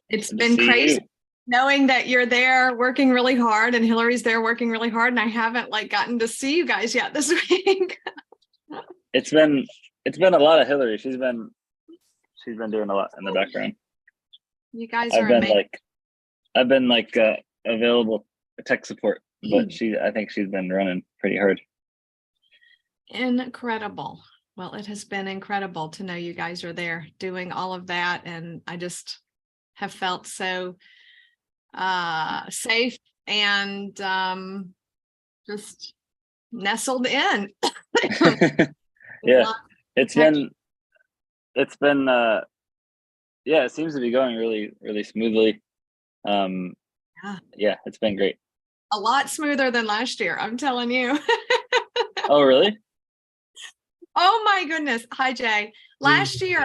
It's Good to been see crazy you. knowing that you're there working really hard and Hillary's there working really hard, and I haven't like gotten to see you guys yet this week. It's been it's been a lot of Hillary. She's been doing a lot in the background. You guys I've are been amazing. like I've been like available tech support, but I think she's been running pretty hard. Incredible. Well, it has been incredible to know you guys are there doing all of that. And I just have felt so safe and just nestled in. Yeah. Lot It's of been it's been yeah, it seems to be going really, really smoothly. Um Yeah. yeah, it's been great. A lot smoother than last year, I'm telling you. Oh, really? Oh my goodness. Hi, Jay. Last year,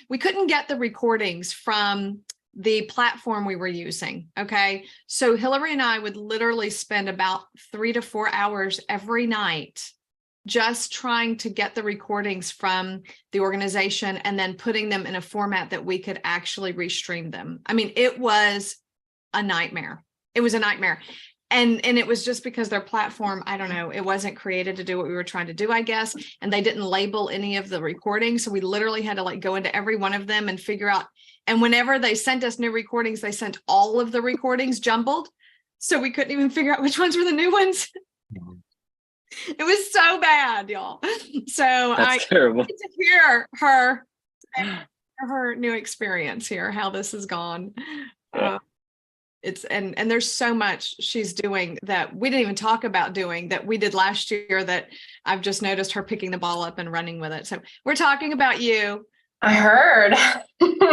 we couldn't get the recordings from the platform we were using. Okay. So Hillary and I would literally spend about 3 to 4 hours every night just trying to get the recordings from the organization and then putting them in a format that we could actually restream them. I mean, it was a nightmare. It was a nightmare. And it was just because their platform, I don't know, it wasn't created to do what we were trying to do, I guess. And they didn't label any of the recordings. So we literally had to like go into every one of them and figure out. And whenever they sent us new recordings, they sent all of the recordings jumbled. So we couldn't even figure out which ones were the new ones. It was so bad, y'all. So I That's terrible. get to hear her new experience here, how this has gone. Yeah. And there's so much she's doing that we didn't even talk about doing that we did last year that I've just noticed her picking the ball up and running with it. So we're talking about you. I heard. Woo!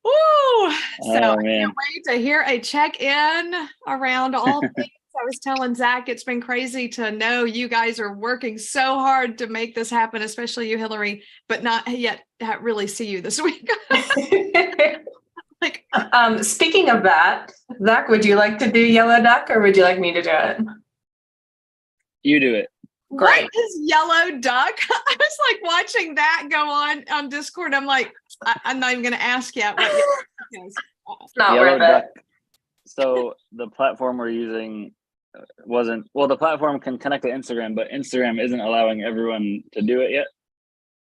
So Oh I man. can't wait to hear a check-in around all things. I was telling Zach, it's been crazy to know you guys are working so hard to make this happen, especially you, Hillary, but not yet really see you this week. Like, Speaking of that, Zach, would you like to do Yellow Duck or would you like me to do it? You do it. Great. what is Yellow Duck? I was like watching that go on Discord. I'm like, I'm not even going to ask yet what Yellow Duck is. It's not Yellow worth it. Duck. So the platform we're using the platform can connect to Instagram, but Instagram isn't allowing everyone to do it yet.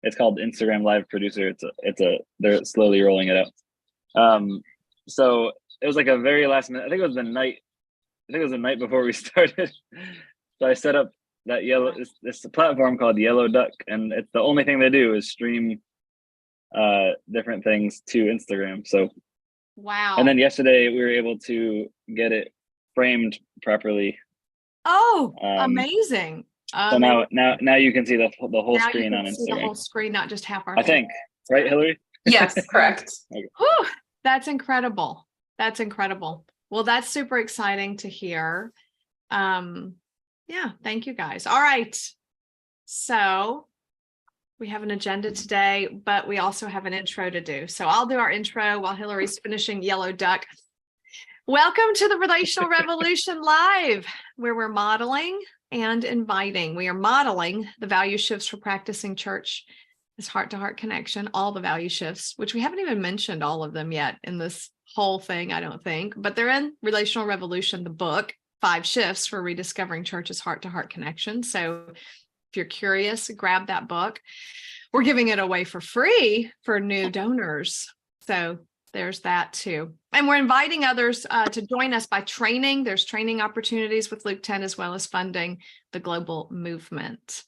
It's called Instagram Live Producer. They're slowly rolling it out. So it was like a very last minute. I think it was the night before we started. So I set up that this platform called Yellow Duck, and it's the only thing they do is stream different things to Instagram. So Wow. and then yesterday we were able to get it framed properly. Oh, amazing. So now you can see the whole now screen you on can see Instagram. the whole screen, not just half our I face. think, right, Hillary? Yes, correct. Okay. Whew, that's incredible. That's incredible. Well, that's super exciting to hear. Yeah, thank you guys. All right. So we have an agenda today, but we also have an intro to do. So I'll do our intro while Hillary's finishing Yellow Duck. Welcome to the Relational Revolution Live, where we're modeling and inviting. We are modeling the value shifts for practicing church as heart-to-heart connection, all the value shifts, which we haven't even mentioned all of them yet in this whole thing, I don't think, but they're in Relational Revolution, the book, 5 Shifts for Rediscovering Church's Heart-to-Heart Connection. So if you're curious, grab that book. We're giving it away for free for new donors. So there's that too. And we're inviting others to join us by training. There's training opportunities with Luke 10, as well as funding the global movement.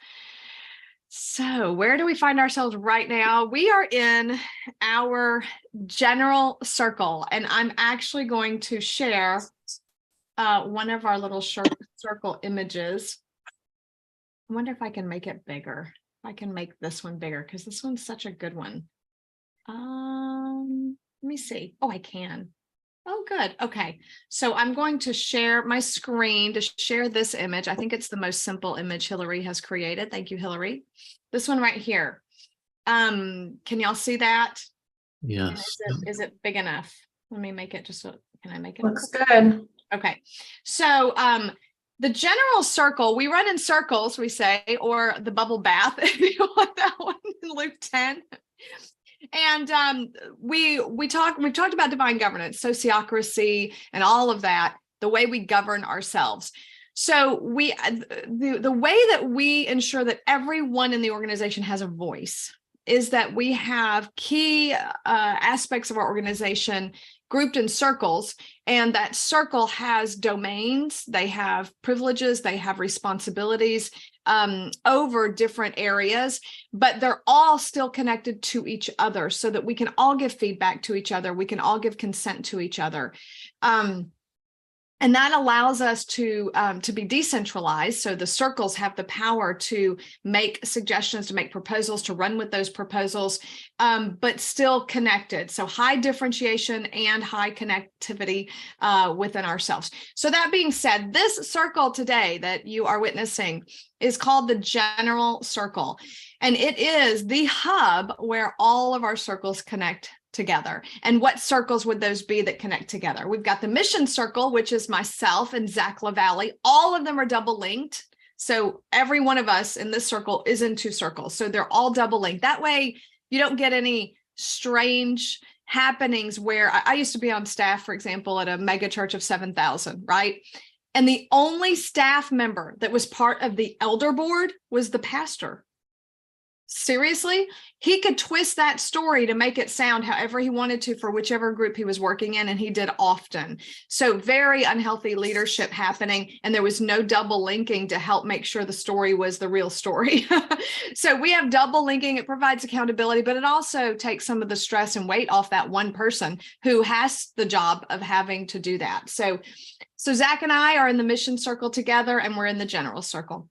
So where do we find ourselves right now? We are in our general circle, and I'm actually going to share one of our little circle images. I wonder if I can make it bigger. If I can make this one bigger, because this one's such a good one. Let me see. Oh, I can. Oh, good. Okay. So I'm going to share my screen to share this image. I think it's the most simple image Hillary has created. Thank you, Hillary. This one right here. Can y'all see that? Yes. Is it big enough? Let me make it just so, can I make it? Looks good. Okay. So the general circle, we run in circles, we say, or the bubble bath, if you want that one in Luke 10. And we've talked about divine governance, sociocracy, and all of that, the way we govern ourselves. So the way that we ensure that everyone in the organization has a voice is that we have key aspects of our organization grouped in circles, and that circle has domains, they have privileges, they have responsibilities over different areas, but they're all still connected to each other so that we can all give feedback to each other. We can all give consent to each other. And that allows us to be decentralized. So the circles have the power to make suggestions, to make proposals, to run with those proposals, but still connected. So high differentiation and high connectivity within ourselves. So that being said, this circle today that you are witnessing is called the General Circle. And it is the hub where all of our circles connect together. And what circles would those be that connect together? We've got the Mission Circle, which is myself and Zach LaValle. All of them are double linked. So every one of us in this circle is in two circles. So they're all double linked. That way you don't get any strange happenings where I used to be on staff, for example, at a mega church of 7,000, right? And the only staff member that was part of the elder board was the pastor. Seriously, he could twist that story to make it sound however he wanted to for whichever group he was working in, and he did often. So very unhealthy leadership happening, and there was no double linking to help make sure the story was the real story. So we have double linking. It provides accountability, but it also takes some of the stress and weight off that one person who has the job of having to do that. So Zach and I are in the Mission Circle together, and we're in the General Circle.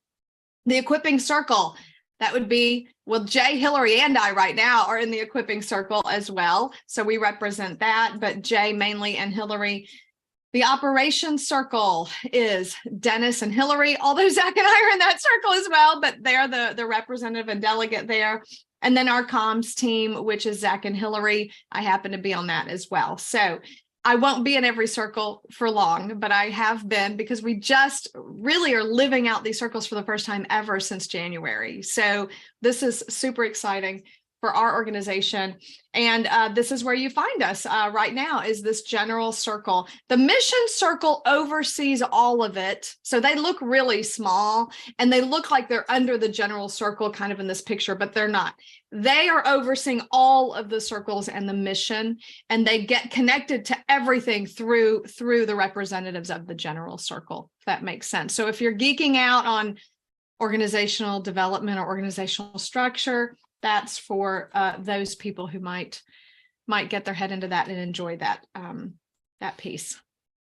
The Equipping Circle, that would be, well, Jay, Hillary, and I right now are in the Equipping Circle as well. So we represent that, but Jay mainly and Hillary. The Operations Circle is Dennis and Hillary, although Zach and I are in that circle as well, but they're the representative and delegate there. And then our comms team, which is Zach and Hillary, I happen to be on that as well. So I won't be in every circle for long, but I have been, because we just really are living out these circles for the first time ever since January. So this is super exciting for our organization. And this is where you find us right now, is this General Circle. The Mission Circle oversees all of it. So they look really small and they look like they're under the General Circle kind of in this picture, but they're not. They are overseeing all of the circles and the mission, and they get connected to everything through the representatives of the General Circle, if that makes sense. So if you're geeking out on organizational development or organizational structure, that's for those people who might get their head into that and enjoy that piece.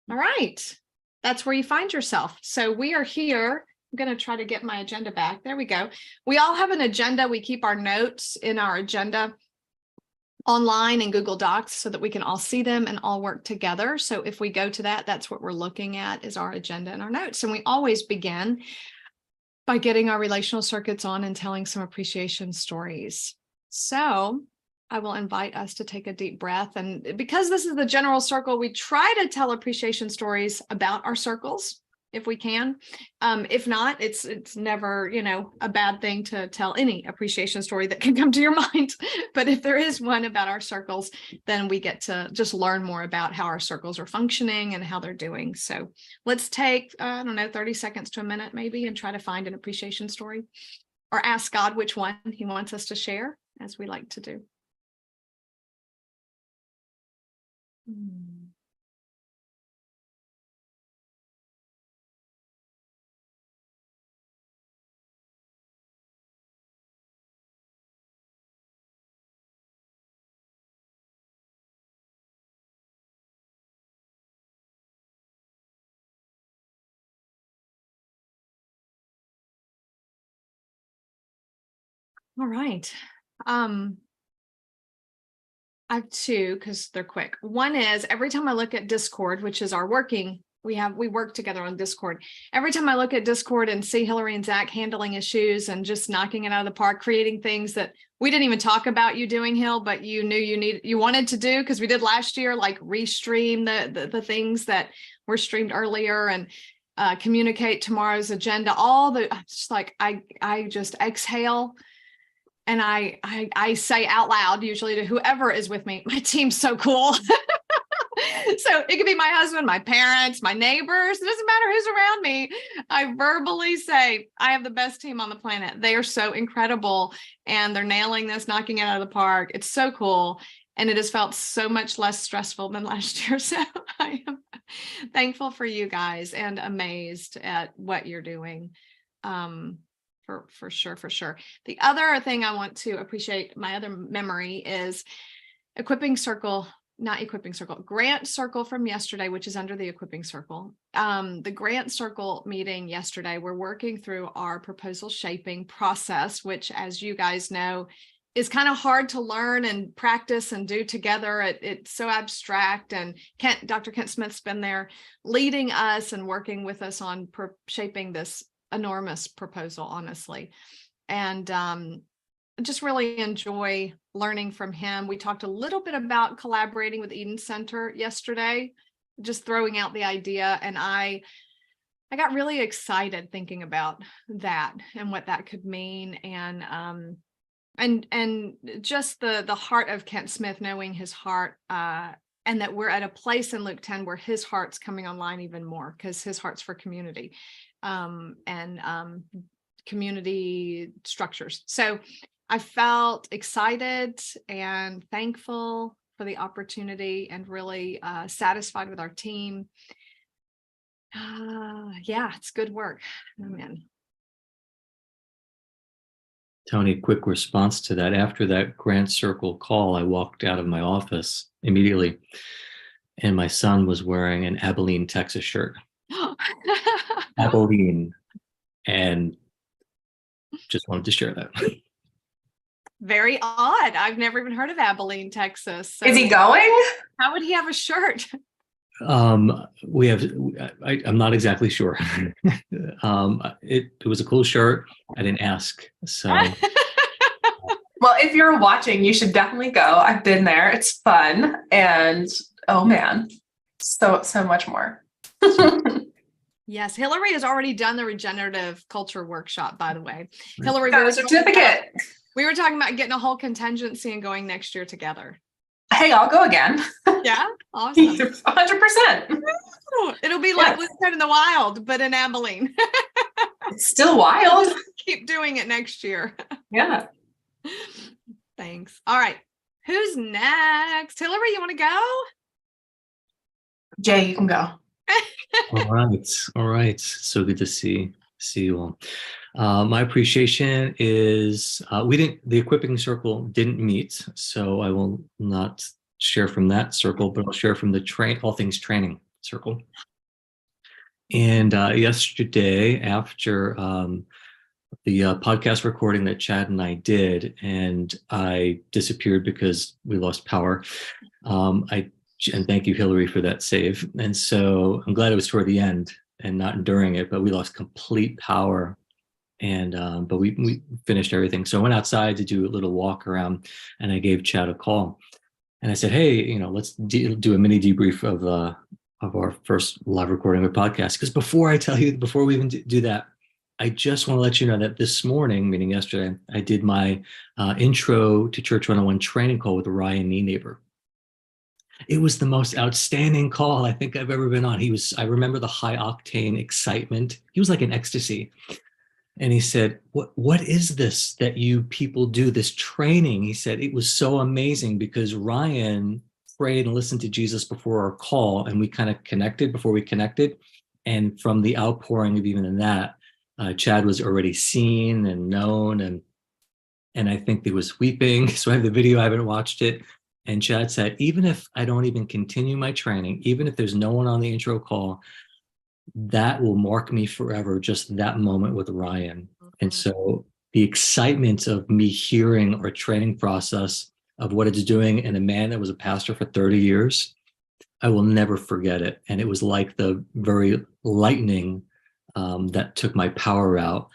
All right, that's where you find yourself. So we are here. I'm going to try to get my agenda back. There we go. We all have an agenda. We keep our notes in our agenda online in Google Docs so that we can all see them and all work together. So if we go to that, that's what we're looking at, is our agenda and our notes. And we always begin by getting our relational circuits on and telling some appreciation stories. So I will invite us to take a deep breath. And because this is the General Circle, we try to tell appreciation stories about our circles if we can. If not, it's never, a bad thing to tell any appreciation story that can come to your mind. But if there is one about our circles, then we get to just learn more about how our circles are functioning and how they're doing. So let's take, 30 seconds to a minute maybe, and try to find an appreciation story, or ask God which one he wants us to share, as we like to do. All right. I have two because they're quick. One is, every time I look at Discord, which is our we work together on Discord. Every time I look at Discord and see Hillary and Zach handling issues and just knocking it out of the park, creating things that we didn't even talk about you doing, Hill, but you knew you wanted to do, because we did last year, like restream the things that were streamed earlier, and communicate tomorrow's agenda. Just like I just exhale And I say out loud, usually to whoever is with me, my team's so cool. So it could be my husband, my parents, my neighbors. It doesn't matter who's around me. I verbally say, I have the best team on the planet. They are so incredible and they're nailing this, knocking it out of the park. It's so cool. And it has felt so much less stressful than last year. So I am thankful for you guys and amazed at what you're doing. For sure. The other thing I want to appreciate, my other memory is Grant Circle from yesterday, which is under the Equipping Circle. The Grant Circle meeting yesterday, we're working through our proposal shaping process, which, as you guys know, is kind of hard to learn and practice and do together. It's so abstract, and Dr. Kent Smith's been there leading us and working with us on shaping this enormous proposal, honestly. And just really enjoy learning from him. We talked a little bit about collaborating with Eden Center yesterday, just throwing out the idea. And I got really excited thinking about that and what that could mean. And just the heart of Kent Smith, knowing his heart, and that we're at a place in Luke 10 where his heart's coming online even more, because his heart's for community and community structures. So I felt excited and thankful for the opportunity and really satisfied with our team. Yeah, it's good work. Amen. Tony, quick response to that. After that Grant Circle call, I walked out of my office immediately, and my son was wearing an Abilene, Texas shirt. Abilene. And just wanted to share that. Very odd. I've never even heard of Abilene, Texas. So Is he going? how would he have a shirt? We have, I'm not exactly sure. It was a cool shirt. I didn't ask. So, Well, if you're watching, you should definitely go. I've been there. It's fun. And oh man, so much more. Yes, Hillary has already done the regenerative culture workshop, by the way. Hillary, Got a certificate. We were talking about getting a whole contingency and going next year together. Hey, I'll go again. Yeah, awesome. 100%. It'll be like Luke 10 in the Wild, but in Abilene. It's still wild. Keep doing it next year. Yeah. Thanks. All right. Who's next? Hillary, you want to go? Jay, you can go. all right. So good to see you all. My appreciation is the Equipping Circle didn't meet, so I will not share from that circle, but I'll share from the all things training circle. And yesterday, after the podcast recording that Chad and I did, and I disappeared because we lost power, and thank you, Hillary, for that save. And so I'm glad it was toward the end and not during it, but we lost complete power. And but we finished everything. So I went outside to do a little walk around, and I gave Chad a call, and I said, "Hey, let's do a mini debrief of our first live recording of the podcast." Because before we even do that, I just want to let you know that this morning, meaning yesterday, I did my intro to Church 101 training call with Ryan Nienaber. It was the most outstanding call I think I've ever been on. I remember the high octane excitement. He was like an ecstasy. And he said, what is this that you people do, this training? He said, it was so amazing because Ryan prayed and listened to Jesus before our call, and we kind of connected before we connected. And from the outpouring of even in that, Chad was already seen and known. And I think he was weeping. So I have the video, I haven't watched it. And Chad said, even if I don't even continue my training, even if there's no one on the intro call, that will mark me forever, just that moment with Ryan. And so the excitement of me hearing our training process of what it's doing, and a man that was a pastor for 30 years, I will never forget it. And it was like the very lightning that took my power out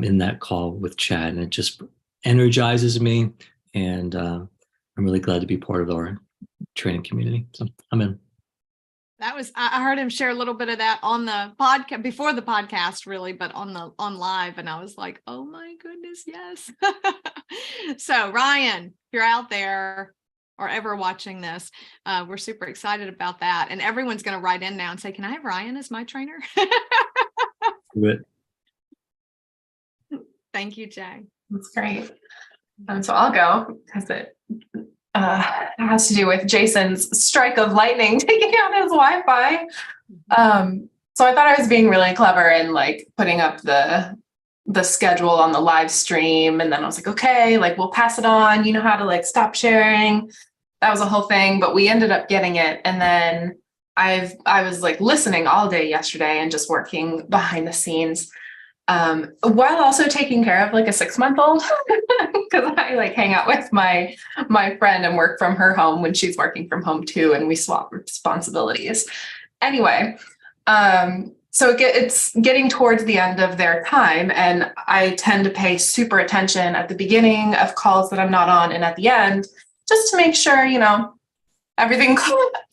in that call with Chad. And it just energizes me. And I'm really glad to be part of our training community. So I'm in. I heard him share a little bit of that on the podcast, before the podcast really, but on live. And I was like, oh my goodness, yes. So Ryan, if you're out there or ever watching this, we're super excited about that. And everyone's going to write in now and say, can I have Ryan as my trainer? Good. Thank you, Jay. That's great. So I'll go because it has to do with Jason's strike of lightning taking out his Wi-Fi. So I thought I was being really clever in like putting up the schedule on the live stream, and then I was like, okay, like we'll pass it on. You know how to like stop sharing. That was a whole thing, but we ended up getting it, and then I was like listening all day yesterday and just working behind the scenes. While also taking care of like a 6-month-old, because I like hang out with my friend and work from her home when she's working from home too, and we swap responsibilities. Anyway, so it's getting towards the end of their time, and I tend to pay super attention at the beginning of calls that I'm not on and at the end, just to make sure, you know, everything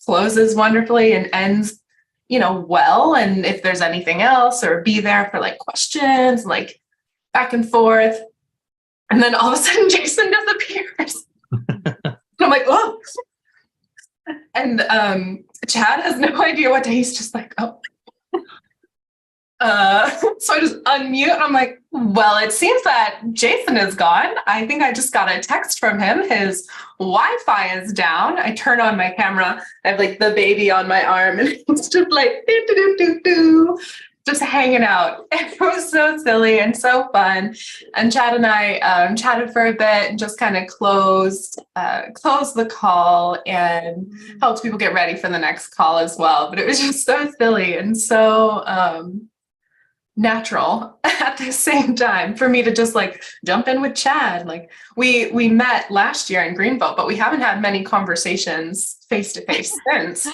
closes wonderfully and ends, you know, well. And if there's anything else, or be there for like questions, like back and forth. And then all of a sudden Jason disappears. And I'm like, oh. And Chad has no idea what day. He's just like, oh. So I just unmute. I'm like, well, it seems that Jason is gone. I think I just got a text from him. His Wi-Fi is down. I turn on my camera. I have like the baby on my arm, and it's just like doo, doo, doo, doo, doo, just hanging out. It was so silly and so fun. And Chad and I chatted for a bit and just kind of closed the call and helped people get ready for the next call as well. But it was just so silly and so natural at the same time for me to just like jump in with Chad. Like we met last year in Greenville, but we haven't had many conversations face to face since.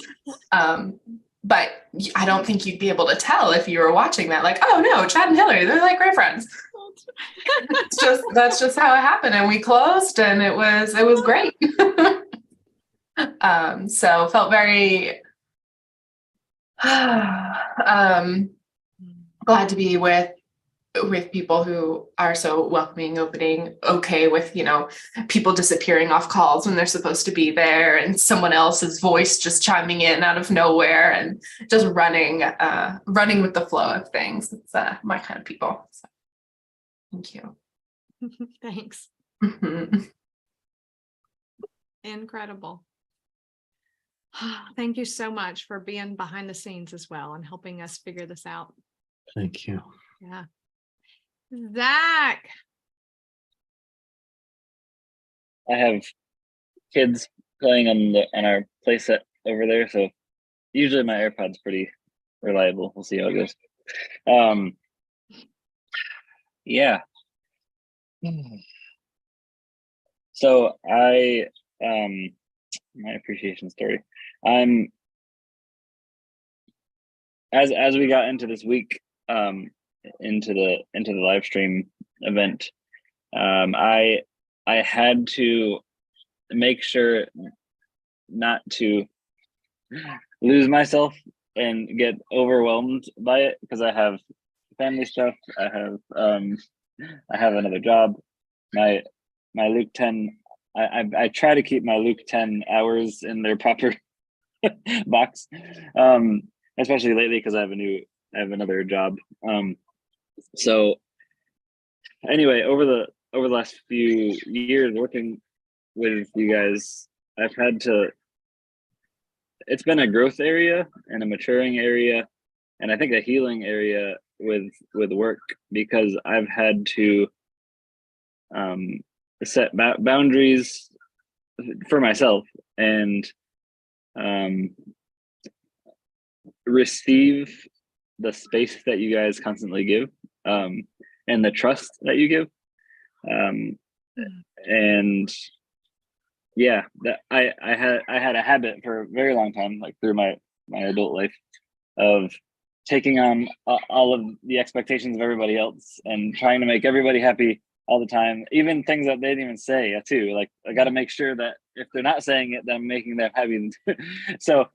But I don't think you'd be able to tell if you were watching that, like, oh no, Chad and Hillary, they're like great friends. That's just how it happened. And we closed, and it was great. So felt very glad to be with people who are so welcoming, opening, okay with, you know, people disappearing off calls when they're supposed to be there, and someone else's voice just chiming in out of nowhere, and just running with the flow of things. It's my kind of people. So, thank you. Thanks. Incredible. Thank you so much for being behind the scenes as well and helping us figure this out. Thank you. Yeah. Zach. I have kids playing on our playset over there, so usually my AirPod's pretty reliable. We'll see how it goes. Yeah. So my appreciation story. As we got into this week, into the live stream event, I had to make sure not to lose myself and get overwhelmed by it, because I have family stuff. I have another job. My Luke 10. I try to keep my Luke 10 hours in their proper box, especially lately because I have another job. So anyway, over the last few years working with you guys, I've had to. It's been a growth area and a maturing area, and I think a healing area with work, because I've had to set boundaries for myself and receive the space that you guys constantly give, and the trust that you give, and yeah, that I had a habit for a very long time, like through my adult life, of taking on all of the expectations of everybody else and trying to make everybody happy all the time, even things that they didn't even say too. Like I got to make sure that if they're not saying it, then I'm making them happy. So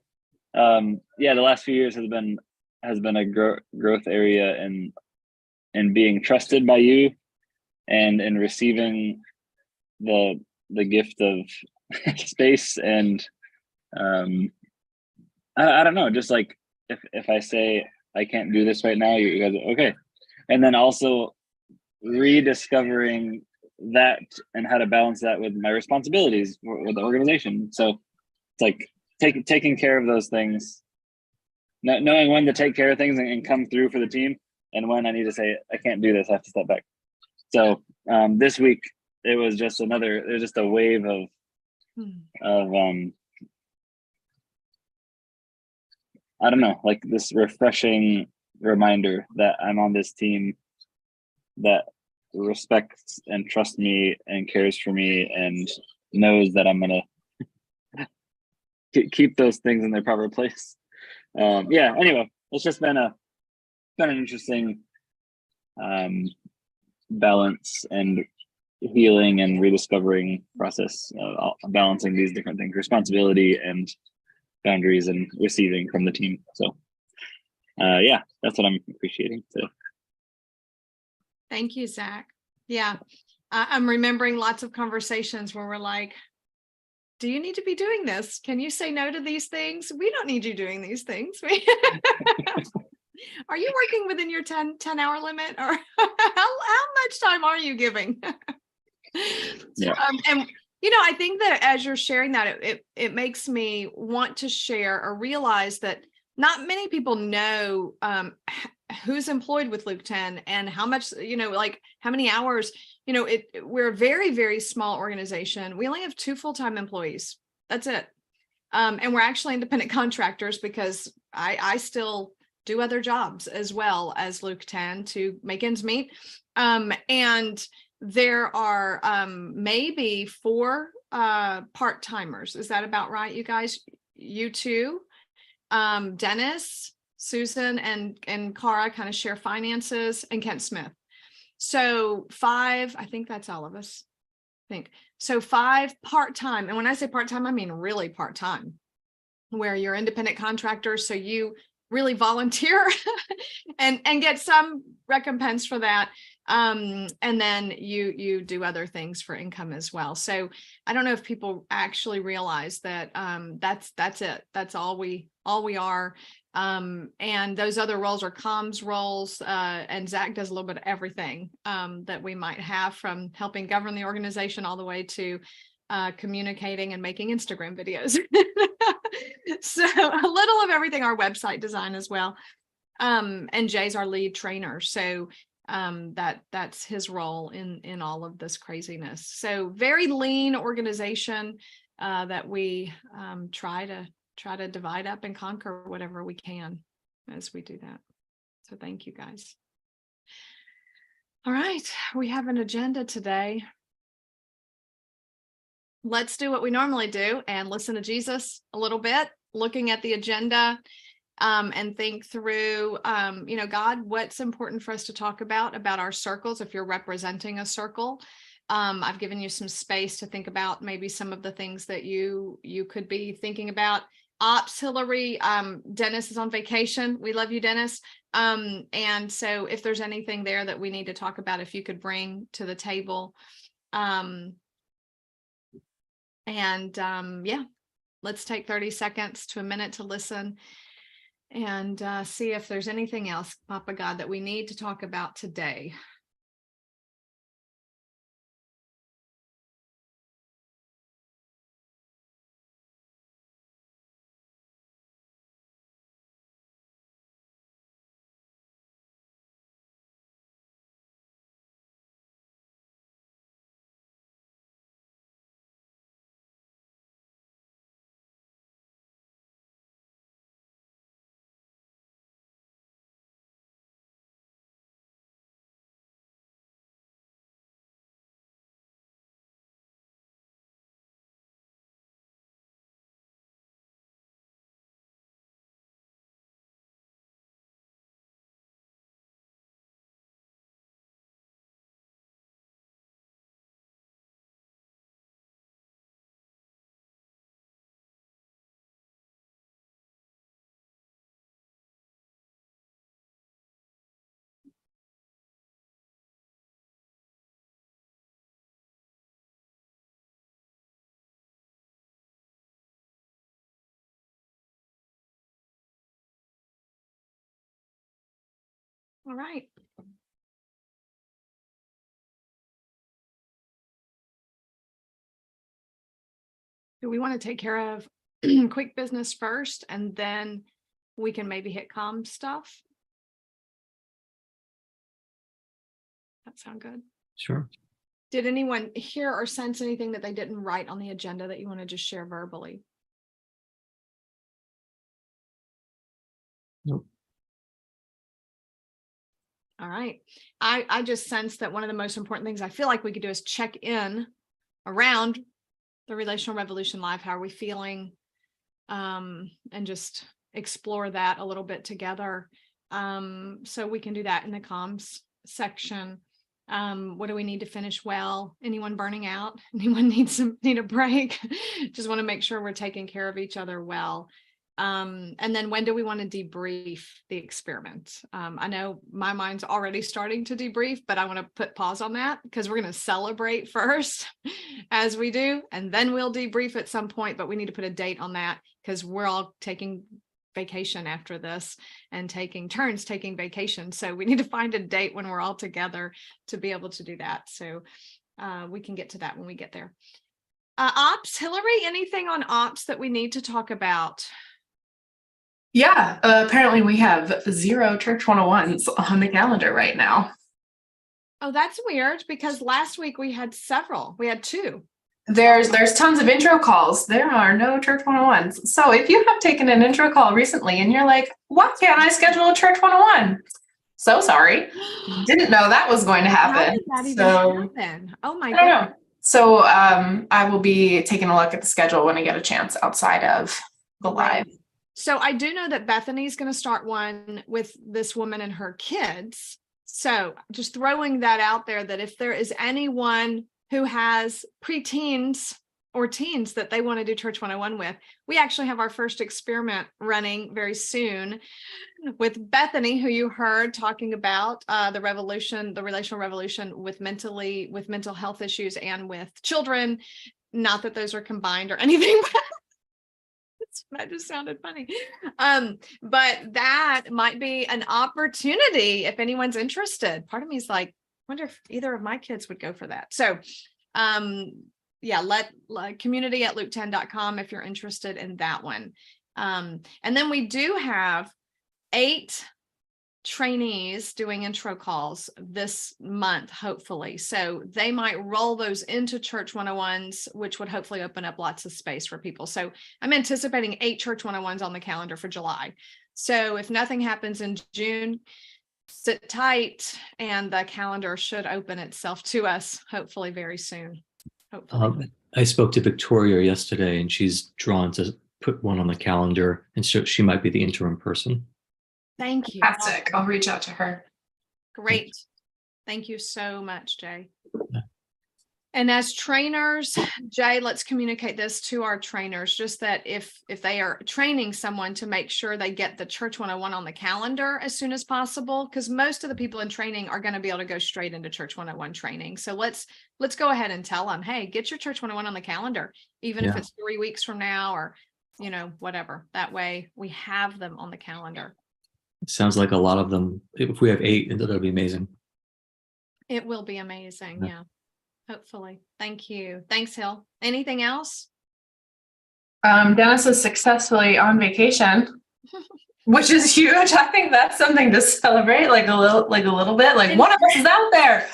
yeah, the last few years has been a growth area, and being trusted by you, and receiving the gift of space and I don't know, just like if I say I can't do this right now, you guys are, okay. And then also rediscovering that and how to balance that with my responsibilities with the organization. So it's like taking care of those things, knowing when to take care of things and come through for the team, and when I need to say I can't do this, I have to step back. So this week it was just a wave of I don't know, like this refreshing reminder that I'm on this team that respects and trusts me and cares for me and knows that I'm gonna keep those things in their proper place. Yeah. Anyway, it's just been an interesting balance and healing and rediscovering process, balancing these different things, responsibility and boundaries and receiving from the team. So yeah, that's what I'm appreciating. So Thank you, Zach. Yeah, I'm remembering lots of conversations where we're like, do you need to be doing this? Can you say no to these things? We don't need you doing these things. Are you working within your 10 hour limit, or how much time are you giving? Yeah. And I think that as you're sharing that, it makes me want to share or realize that not many people know who's employed with Luke 10 and how much, like how many hours, we're a very, very small organization. We only have 2 full-time employees. That's it. And we're actually independent contractors because I still do other jobs as well as Luke 10 to make ends meet. And there are maybe 4 part-timers. Is that about right, you guys? You two, Dennis, Susan, and Cara kind of share finances, and Kent Smith. So 5, I think that's all of us. I think so 5 part-time. And when I say part-time, I mean really part-time, where you're independent contractors. So you really volunteer and get some recompense for that. And then you do other things for income as well. So I don't know if people actually realize that that's it. That's all we are. And those other roles are comms roles. And Zach does a little bit of everything that we might have, from helping govern the organization all the way to communicating and making Instagram videos. So a little of everything, our website design as well. And Jay's our lead trainer. So that's his role in all of this craziness. So very lean organization that we try to divide up and conquer whatever we can as we do that. So thank you, guys. All right, we have an agenda today. Let's do what we normally do and listen to Jesus a little bit, looking at the agenda and think through, God, what's important for us to talk about our circles. If you're representing a circle, I've given you some space to think about maybe some of the things that you could be thinking about. Ops, Hillary, Dennis is on vacation. We love you, Dennis. And so if there's anything there that we need to talk about, if you could bring to the table. Yeah, let's take 30 seconds to a minute to listen and see if there's anything else, Papa God, that we need to talk about today. All right. Do we want to take care of quick business first and then we can maybe hit comm stuff? That sound good? Sure. Did anyone hear or sense anything that they didn't write on the agenda that you want to just share verbally? Nope. All right. I just sense that one of the most important things I feel like we could do is check in around the Relational Revolution Live. How are we feeling? And just explore that a little bit together. So we can do that in the comms section. What do we need to finish well? Anyone burning out? Anyone need a break? Just want to make sure we're taking care of each other well. And then when do we want to debrief the experiment? I know my mind's already starting to debrief, but I want to put pause on that because we're going to celebrate first as we do, and then we'll debrief at some point, but we need to put a date on that because we're all taking vacation after this and taking turns taking vacation. So we need to find a date when we're all together to be able to do that. So we can get to that when we get there. Ops, Hillary, anything on ops that we need to talk about? Yeah, apparently we have 0 Church 101s on the calendar right now. Oh, that's weird because last week we had several. We had 2. There's tons of intro calls. There are no Church 101s. So if you have taken an intro call recently and you're like, why can't I schedule a Church 101? So sorry. Didn't know that was going to How happen. did that even So happen? Oh my I don't goodness. know. So I will be taking a look at the schedule when I get a chance outside of the live. So I do know that Bethany's going to start one with this woman and her kids. So just throwing that out there, that if there is anyone who has preteens or teens that they want to do Church 101 with, we actually have our first experiment running very soon with Bethany, who you heard talking about the relational revolution with mental health issues and with children. Not that those are combined or anything, but that just sounded funny. But that might be an opportunity if anyone's interested. Part of me is like, I wonder if either of my kids would go for that. So yeah, let community@luke10.com if you're interested in that one. And then we do have 8 trainees doing intro calls this month, hopefully. So they might roll those into Church 101s, which would hopefully open up lots of space for people. So I'm anticipating 8 Church 101s on the calendar for July. So if nothing happens in June, sit tight and the calendar should open itself to us, hopefully very soon. Hopefully. I spoke to Victoria yesterday and she's drawn to put one on the calendar, and so she might be the interim person. Thank you. Fantastic. I'll reach out to her. Great. Thank you so much, Jay. Yeah. And as trainers, Jay, let's communicate this to our trainers, just that if they are training someone, to make sure they get the Church 101 on the calendar as soon as possible, because most of the people in training are going to be able to go straight into Church 101 training. So let's go ahead and tell them, hey, get your Church 101 on the calendar, even if it's 3 weeks from now or, whatever. That way we have them on the calendar. It sounds like a lot of them. If we have 8, that'll be amazing. It will be amazing. Yeah. Hopefully. Thank you. Thanks, Hill. Anything else? Dennis is successfully on vacation, which is huge. I think that's something to celebrate, like a little bit. Like one of us is out there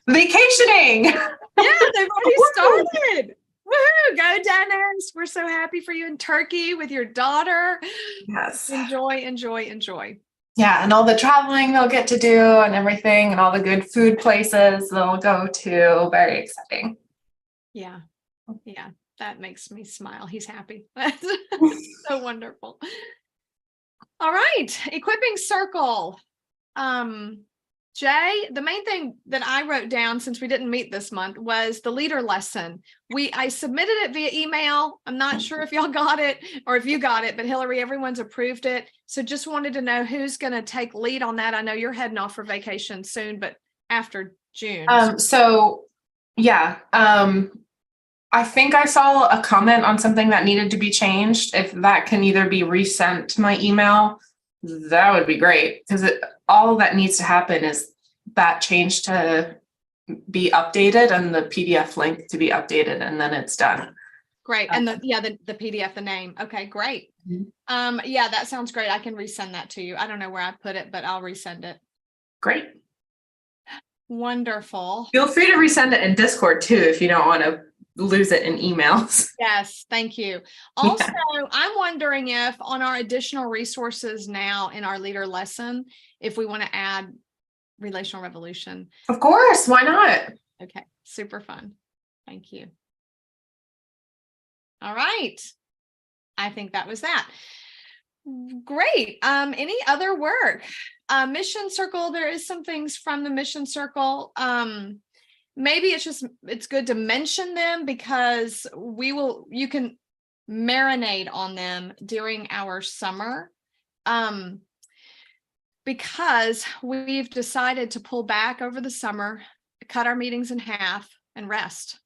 vacationing. Yeah, they've already started. Woohoo! Go, Dennis. We're so happy for you in Turkey with your daughter. Yes. Enjoy. Yeah, and all the traveling they'll get to do and everything, and all the good food places they'll go to. Very exciting. Yeah. That makes me smile. He's happy. That's so wonderful. All right. Equipping circle. Jay, the main thing that I wrote down since we didn't meet this month was the leader lesson. I submitted it via email. I'm not sure if y'all got it or if you got it, but Hillary, everyone's approved it. So just wanted to know who's going to take lead on that. I know you're heading off for vacation soon, but after June. I think I saw a comment on something that needed to be changed. If that can either be resent to my email, that would be great, because all that needs to happen is that change to be updated and the PDF link to be updated, and then it's done. Great. And the PDF, the name. Okay, great. Mhm. Yeah, that sounds great. I can resend that to you. I don't know where I put it, but I'll resend it. Great. Wonderful. Feel free to resend it in Discord too if you don't want to lose it in emails. Yes, thank you. Also, I'm wondering if on our additional resources now in our leader lesson, if we want to add relational revolution. Of course, why not? Okay, super fun. Thank you. All right. I think that was that. Great. Any other work? Mission Circle, there is some things from the Mission Circle. Maybe it's good to mention them because you can marinate on them during our summer. Because we've decided to pull back over the summer, cut our meetings in half and rest.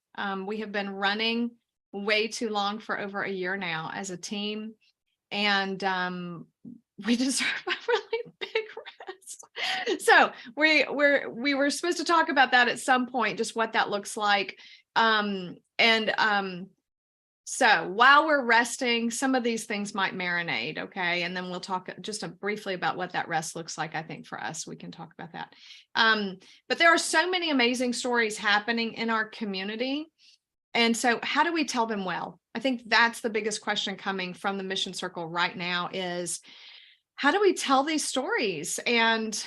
We have been running way too long for over a year now as a team. And we deserve a really big rest. So we were supposed to talk about that at some point, just what that looks like. So while we're resting, some of these things might marinate, okay? And then we'll talk just briefly about what that rest looks like. I think for us, we can talk about that. But there are so many amazing stories happening in our community. And so how do we tell them well? I think that's the biggest question coming from the Mission Circle right now is, how do we tell these stories? And,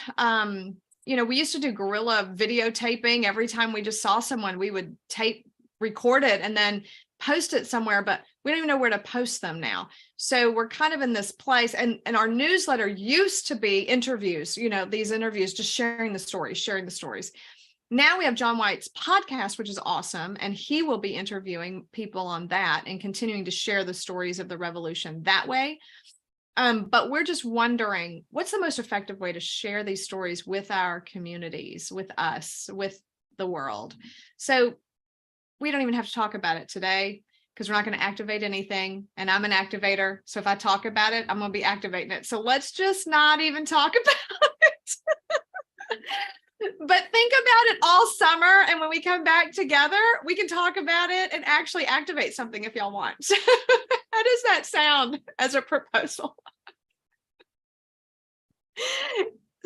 we used to do guerrilla videotaping. Every time we just saw someone, we would record it, and then post it somewhere, but we don't even know where to post them now. So we're kind of in this place, and our newsletter used to be interviews, these interviews, just sharing the stories. Now we have John White's podcast, which is awesome. And he will be interviewing people on that and continuing to share the stories of the revolution that way. But we're just wondering, what's the most effective way to share these stories with our communities, with us, with the world? So we don't even have to talk about it today because we're not going to activate anything. And I'm an activator. So if I talk about it, I'm going to be activating it. So let's just not even talk about it. But think about it all summer. And when we come back together, we can talk about it and actually activate something if y'all want. How does that sound as a proposal?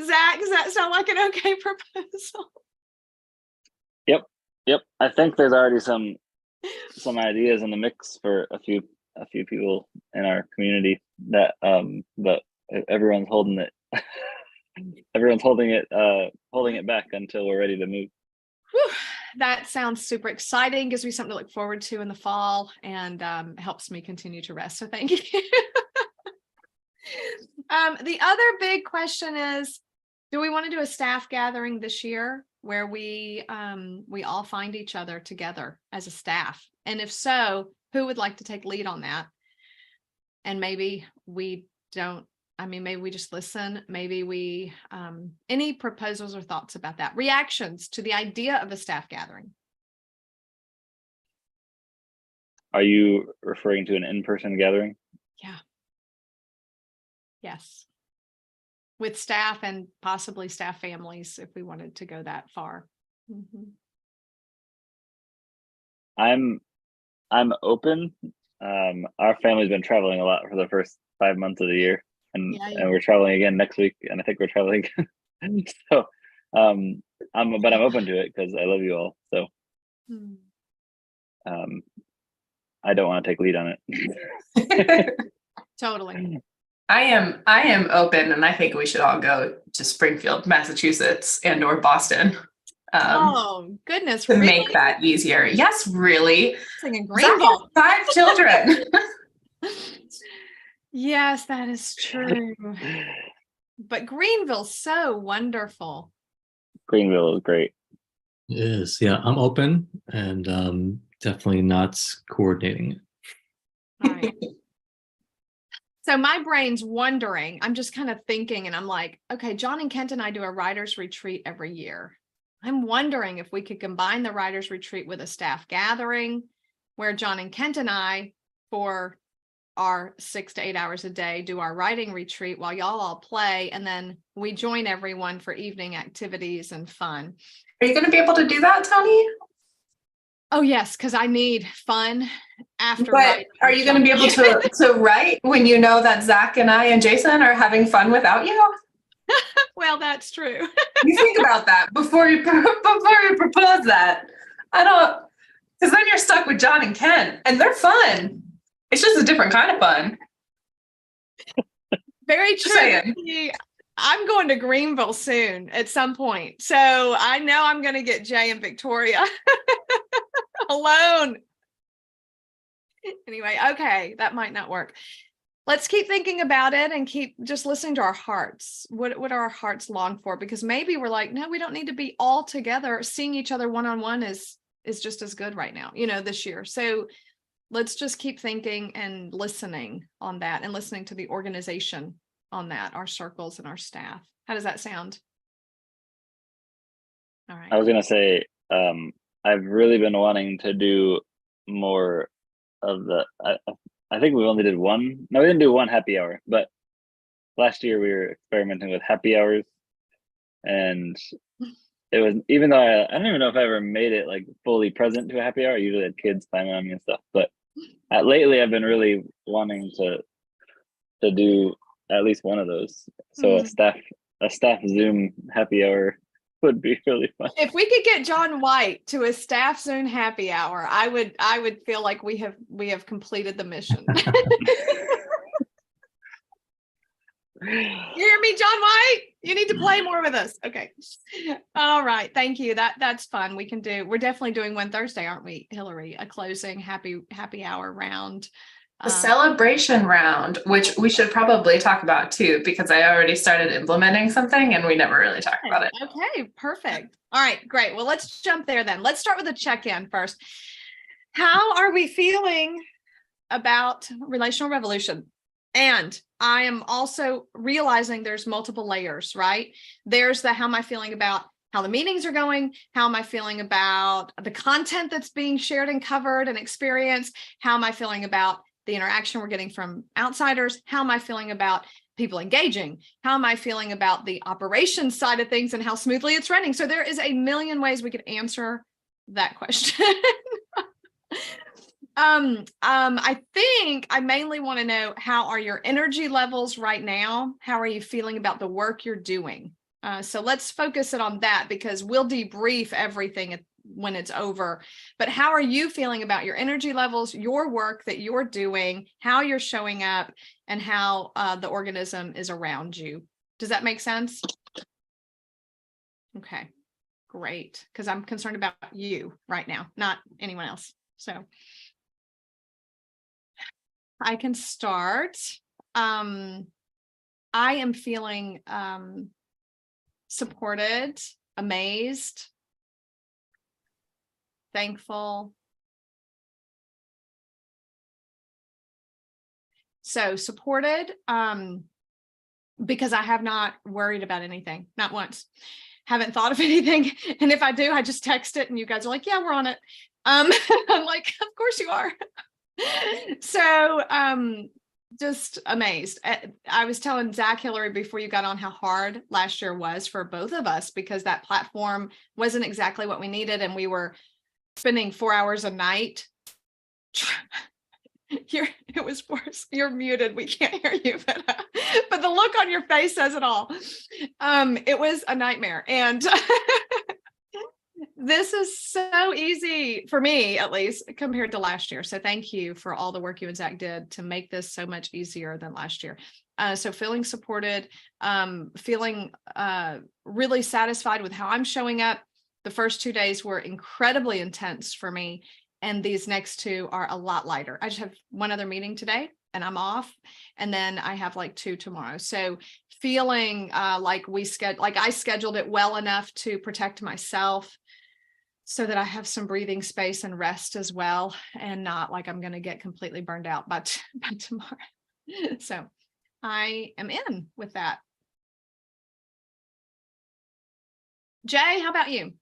Zach, does that sound like an okay proposal? Yep. I think there's already some ideas in the mix for a few people in our community that but everyone's holding it. Everyone's holding it back until we're ready to move. Whew, that sounds super exciting. Gives me something to look forward to in the fall, and helps me continue to rest. So thank you. The other big question is, do we want to do a staff gathering this year where we all find each other together as a staff? And if so, who would like to take lead on that? And maybe we don't. Maybe we just listen. Maybe we, any proposals or thoughts about that? Reactions to the idea of a staff gathering? Are you referring to an in-person gathering? Yeah. Yes. With staff and possibly staff families, if we wanted to go that far. Mm-hmm. I'm open. Our family's been traveling a lot for the first 5 months of the year. And we're traveling again next week, and I think we're traveling. So, I'm open to it because I love you all. So, I don't want to take lead on it. Totally. I am open, and I think we should all go to Springfield, Massachusetts, and/or Boston. Oh goodness! To really? make that easier. Yes, really. Singing Greenville. 5 children. Yes, that is true. But Greenville's so wonderful. Greenville is great. It is. Yeah, I'm open and definitely not coordinating it. All right. So my brain's wondering, I'm just kind of thinking, and I'm like, okay, John and Kent and I do a writer's retreat every year. I'm wondering if we could combine the writer's retreat with a staff gathering where John and Kent and I, for our 6 to 8 hours a day, do our writing retreat while y'all all play, and then we join everyone for evening activities and fun. Are you going to be able to do that, Tony? Oh yes, because I need fun after. But writing. are you going to be able to write when you know that Zach and I and Jason are having fun without you? Well, that's true. You think about that before you propose that. I don't, because then you're stuck with John and Ken, and they're fun. It's just a different kind of fun. Very Just true. saying. I'm going to Greenville soon at some point. So I know I'm going to get Jay and Victoria alone. Anyway, okay, that might not work. Let's keep thinking about it and keep just listening to our hearts. What do our hearts long for? Because maybe we're like, no, we don't need to be all together. Seeing each other one-on-one is just as good right now, this year. So let's just keep thinking and listening on that, and listening to the organization on that, our circles and our staff. How does that sound? All right. I was gonna say, I've really been wanting to do more of the. I think we only did one. No, we didn't do one happy hour, but last year we were experimenting with happy hours, and it was, even though I don't even know if I ever made it like fully present to a happy hour. I usually had kids climbing on me and stuff, but lately I've been really wanting to do at least one of those. So a staff Zoom happy hour would be really fun. If we could get John White to a staff Zoom happy hour, I would feel like we have completed the mission. You hear me, John White? You need to play more with us. Okay. All right. Thank you. That's fun. We're definitely doing one Thursday, aren't we, Hillary? A closing happy hour round. The celebration round, which we should probably talk about too, because I already started implementing something and we never really talked about it. Okay, perfect. All right, great. Well, let's jump there then. Let's start with a check-in first. How are we feeling about Relational Revolution? And I am also realizing there's multiple layers, right? There's how am I feeling about how the meetings are going? How am I feeling about the content that's being shared and covered and experienced? How am I feeling about the interaction we're getting from outsiders? How am I feeling about people engaging? How am I feeling about the operations side of things and how smoothly it's running? So there is a million ways we could answer that question. I think I mainly want to know, how are your energy levels right now? How are you feeling about the work you're doing? So let's focus it on that, because we'll debrief everything when it's over. But how are you feeling about your energy levels, your work that you're doing, how you're showing up, and how the organism is around you? Does that make sense? Okay, great. Because I'm concerned about you right now, not anyone else. So I can start. I am feeling supported, amazed, thankful. So supported, because I have not worried about anything, not once. Haven't thought of anything. And if I do, I just text it and you guys are like, yeah, we're on it. I'm like, of course you are. So just amazed. I was telling Zach, Hillary, before you got on, how hard last year was for both of us, because that platform wasn't exactly what we needed. And we were spending 4 hours a night. It was worse. You're muted. We can't hear you, but the look on your face says it all. It was a nightmare. And this is so easy for me, at least, compared to last year. So thank you for all the work you and Zach did to make this so much easier than last year. So feeling supported, feeling really satisfied with how I'm showing up. The first 2 days were incredibly intense for me, and these next 2 are a lot lighter. I just have one other meeting today and I'm off, and then I have like 2 tomorrow. So feeling like I scheduled it well enough to protect myself, so that I have some breathing space and rest as well, and not like I'm going to get completely burned out by tomorrow. So I am in with that. Jay, how about you?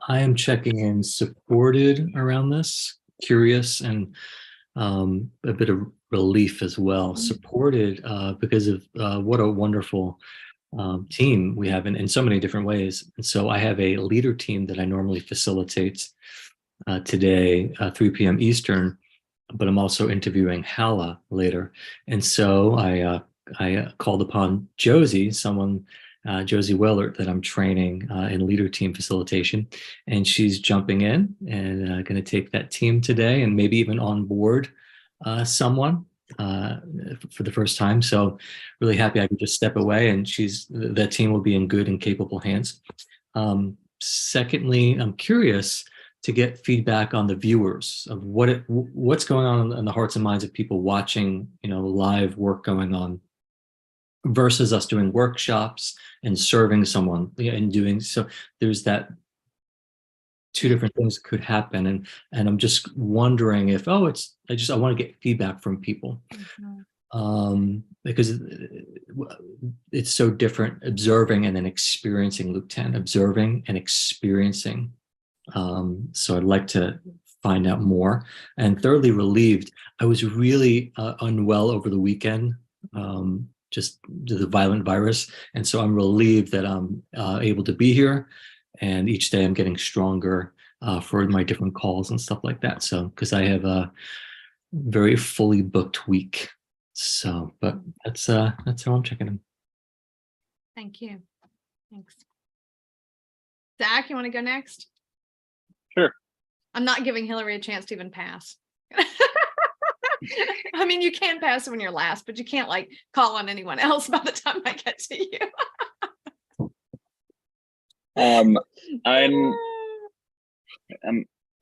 I am checking in supported around this, curious, and a bit of relief as well, supported because of what a wonderful team we have in so many different ways. And so I have a leader team that I normally facilitate today, 3 p.m. Eastern, but I'm also interviewing Hala later. And so I called upon Josie, Josie Willard, that I'm training in leader team facilitation, and she's jumping in and going to take that team today and maybe even onboard someone for the first time. So really happy I could just step away, and that team will be in good and capable hands. Secondly, I'm curious to get feedback on the viewers of what's going on in the hearts and minds of people watching, live work going on versus us doing workshops and serving someone and doing so. There's that two different things could happen, and I'm just wondering if I want to get feedback from people. Because it's so different observing and then experiencing Luke 10, observing and experiencing. So I'd like to find out more. And thirdly, relieved. I was really unwell over the weekend, just the violent virus. And so I'm relieved that I'm able to be here. And each day I'm getting stronger for my different calls and stuff like that. So, because I have a very fully booked week. So, but that's how I'm checking in. Thank you. Thanks. Zach, you want to go next? Sure. I'm not giving Hillary a chance to even pass. I mean, you can pass when you're last, but you can't call on anyone else by the time I get to you. I'm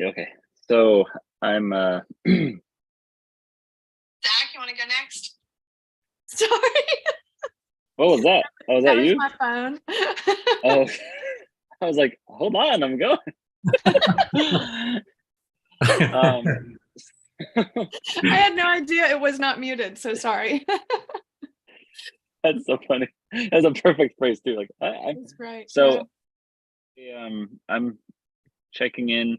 okay. So I'm Zach, you want to go next? Sorry. What was that? Oh, was that was you? my phone. Oh, I was like, hold on, I'm going. I had no idea it was not muted, so sorry. That's so funny. That's a perfect phrase too. That's great. So, I'm checking in.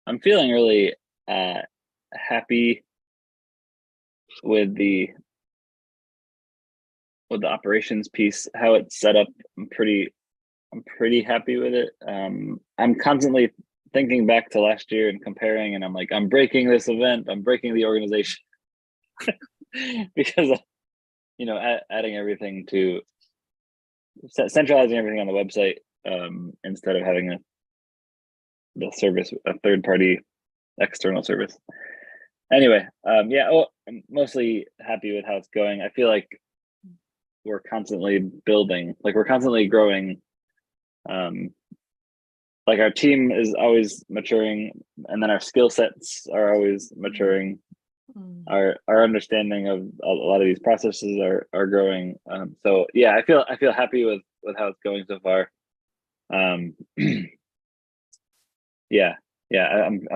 I'm feeling really happy with the operations piece, how it's set up. I'm pretty happy with it. I'm constantly thinking back to last year and comparing, and I'm like, I'm breaking this event, I'm breaking the organization because adding everything to centralizing everything on the website instead of having the service, a third-party external service. Anyway, I'm mostly happy with how it's going. I feel like we're constantly building, we're constantly growing. Our team is always maturing, and then our skill sets are always maturing. Our understanding of a lot of these processes are growing. So yeah, I feel happy with how it's going so far. I'm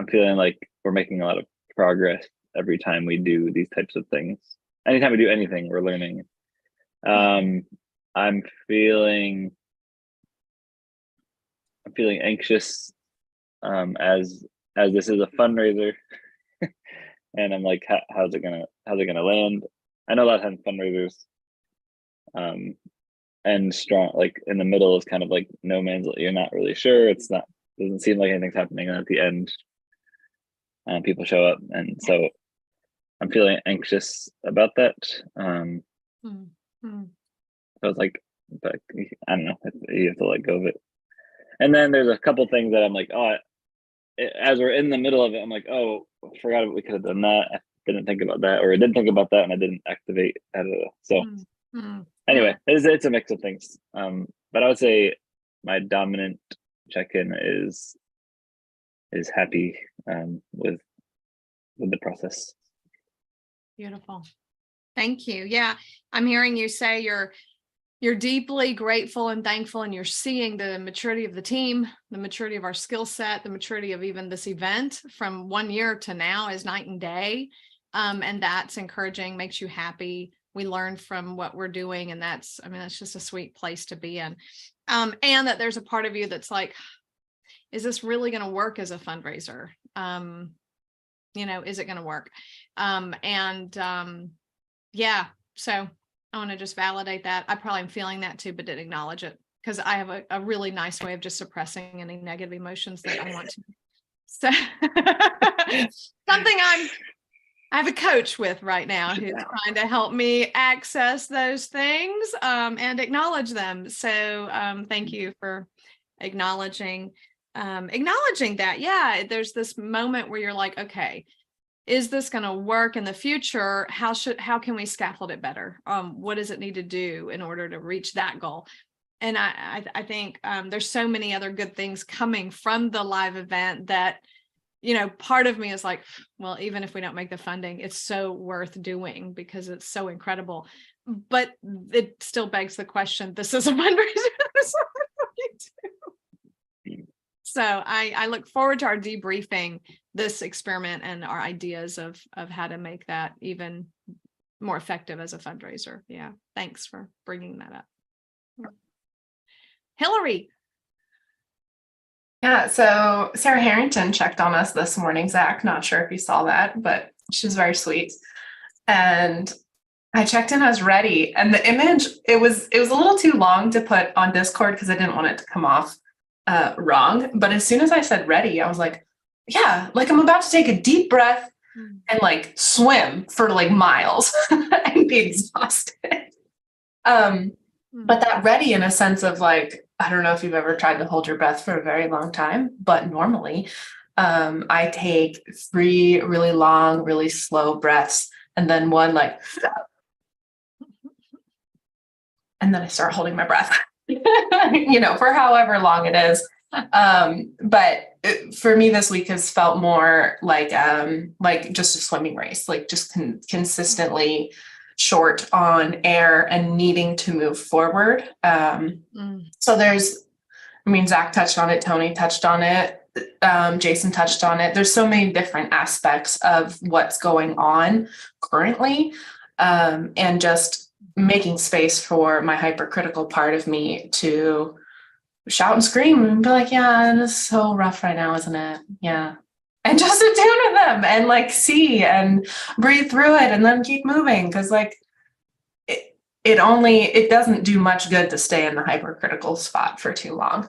feeling like we're making a lot of progress every time we do these types of things. Anytime we do anything, we're learning. I'm feeling anxious as this is a fundraiser. And I'm like, how's it gonna land? I know a lot of times fundraisers and strong, in the middle is kind of like no man's, you're not really sure. Doesn't seem like anything's happening. And at the end, people show up. And so I'm feeling anxious about that. So it's like, but I don't know, you have to let go of it. And then there's a couple things that I'm like, as we're in the middle of it, I'm like, oh, I forgot we could have done that. I didn't think about that, or I didn't think about that and I didn't activate. So anyway, it's a mix of things. But I would say my dominant check-in is happy with the process. Beautiful. Thank you. Yeah, I'm hearing you say you're deeply grateful and thankful, and you're seeing the maturity of the team, the maturity of our skill set, the maturity of even this event from 1 year to now is night and day. And that's encouraging, makes you happy. We learn from what we're doing, and that's just a sweet place to be in. And that there's a part of you that's like, is this really going to work as a fundraiser? Is it going to work? Yeah, so I want to just validate that. I probably am feeling that too, but didn't acknowledge it because I have a really nice way of just suppressing any negative emotions that I want to. So something I have a coach with right now who's trying to help me access those things and acknowledge them. So thank you for acknowledging that. Yeah, there's this moment where you're like, okay, is this going to work in the future? How can we scaffold it better? What does it need to do in order to reach that goal? And I think there's so many other good things coming from the live event that, part of me is like, well, even if we don't make the funding, it's so worth doing because it's so incredible. But it still begs the question, this is a fundraiser. So I look forward to our debriefing this experiment and our ideas of how to make that even more effective as a fundraiser. Yeah, thanks for bringing that up. Hillary. Yeah, so Sarah Harrington checked on us this morning, Zach. Not sure if you saw that, but she was very sweet. And I checked in, I was ready. And the image, it was a little too long to put on Discord because I didn't want it to come off wrong. But as soon as I said ready, I was like, yeah, like I'm about to take a deep breath and like swim for like miles and be exhausted. But that ready in a sense of like, I don't know if you've ever tried to hold your breath for a very long time, but normally I take 3 really long, really slow breaths and then one like, and then I start holding my breath, for however long it is. But for me, this week has felt more like just a swimming race, like just consistently short on air and needing to move forward. So Zach touched on it, Tony touched on it, Jason touched on it. There's so many different aspects of what's going on currently, and just making space for my hypercritical part of me to shout and scream and be like, yeah, it is so rough right now, isn't it? Yeah. And just attune to them and like see and breathe through it and then keep moving. Cause like it doesn't do much good to stay in the hypercritical spot for too long.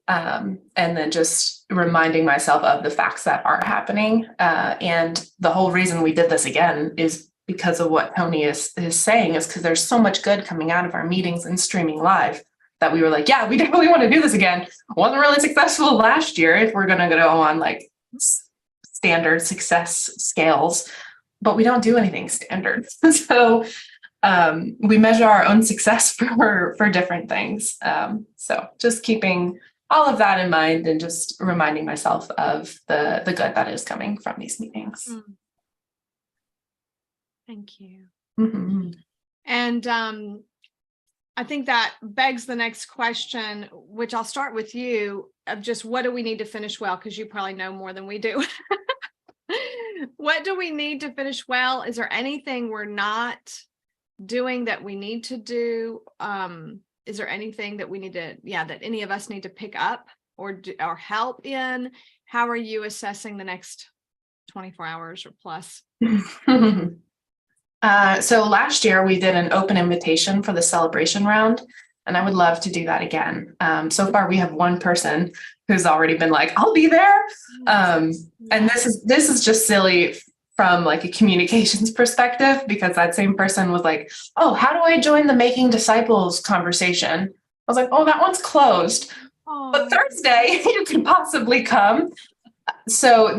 And then just reminding myself of the facts that are happening. And the whole reason we did this again is because of what Tony is saying, is because there's so much good coming out of our meetings and streaming live that we were like, yeah, we definitely want to do this again. Wasn't really successful last year if we're going to go on like standard success scales, but we don't do anything standard. So we measure our own success for different things. So just keeping all of that in mind and just reminding myself of the good that is coming from these meetings. Thank you. Mm-hmm. And I think that begs the next question, which I'll start with you, of just what do we need to finish well? Because you probably know more than we do. What do we need to finish well? Is there anything we're not doing that we need to do? Is there anything that we need to, that any of us need to pick up or help in? How are you assessing the next 24 hours or plus? So last year we did an open invitation for the celebration round, and I would love to do that again. So far we have one person who's already been like, I'll be there. And this is just silly from like a communications perspective, because that same person was like, oh, how do I join the Making Disciples conversation? I was like, oh, that one's closed. But Thursday you can possibly come. So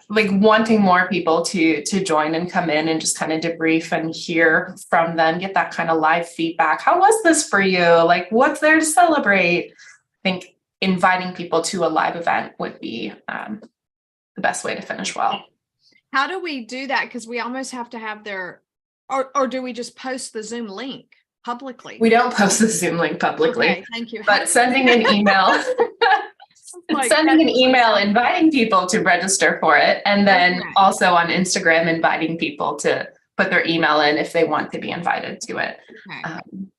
like wanting more people to join and come in and just kind of debrief and hear from them, get that kind of live feedback. How was this for you? Like, what's there to celebrate? I think inviting people to a live event would be the best way to finish well. How do we do that? Because we almost have to have or do we just post the Zoom link publicly? We don't post the Zoom link publicly. Okay, thank you. But sending an email. Sending an email inviting people to register for it, and then also on Instagram inviting people to put their email in if they want to be invited to it.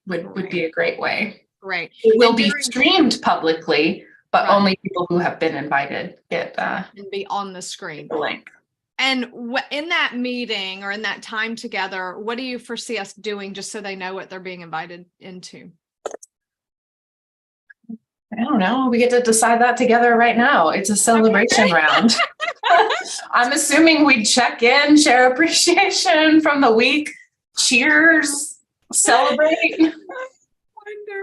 Would be a great way. Great. It will be streamed publicly, but Right. only people who have been invited get And be on the screen. the link. And in that meeting or in that time together, what do you foresee us doing just so they know what they're being invited into? I don't know. We get to decide that together right now. It's a celebration round. I'm assuming we check in, share appreciation from the week, cheers, celebrate.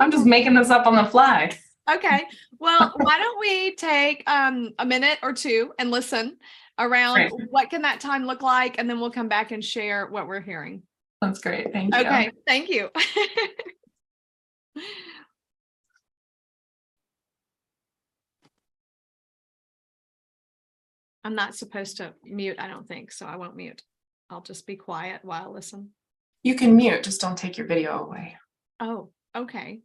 I'm just making this up on the fly. Okay. Well, why don't we take a minute or two and listen around Great. what can that time look like, and then we'll come back and share what we're hearing. That's great. Thank you. Okay. Thank you. I'm not supposed to mute, I don't think, so I won't mute. I'll just be quiet while I listen. You can mute, just don't take your video away. Oh, okay.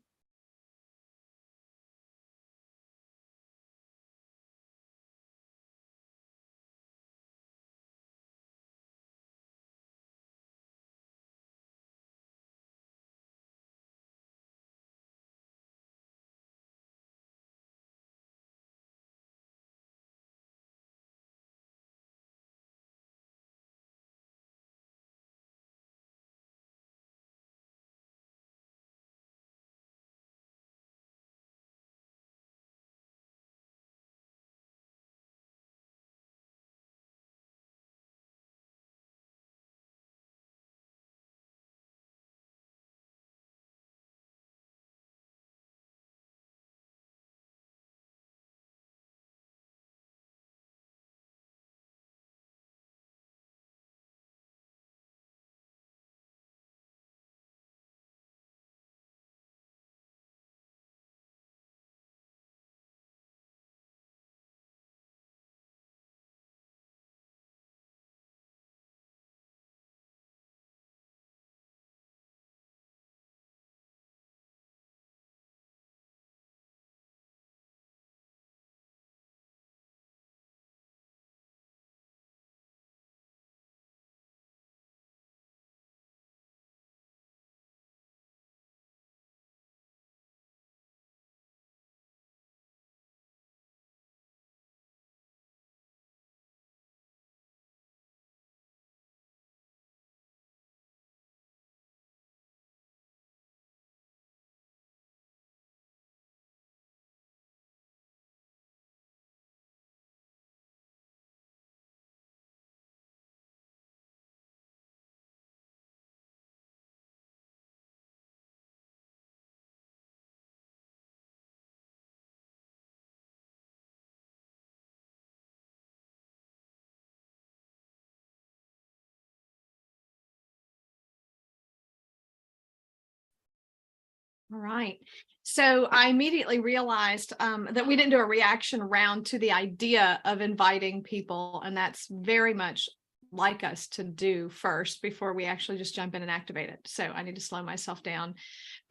All right. So I immediately realized that we didn't do a reaction round to the idea of inviting people, and that's very much like us to do first before we actually just jump in and activate it. So I need to slow myself down.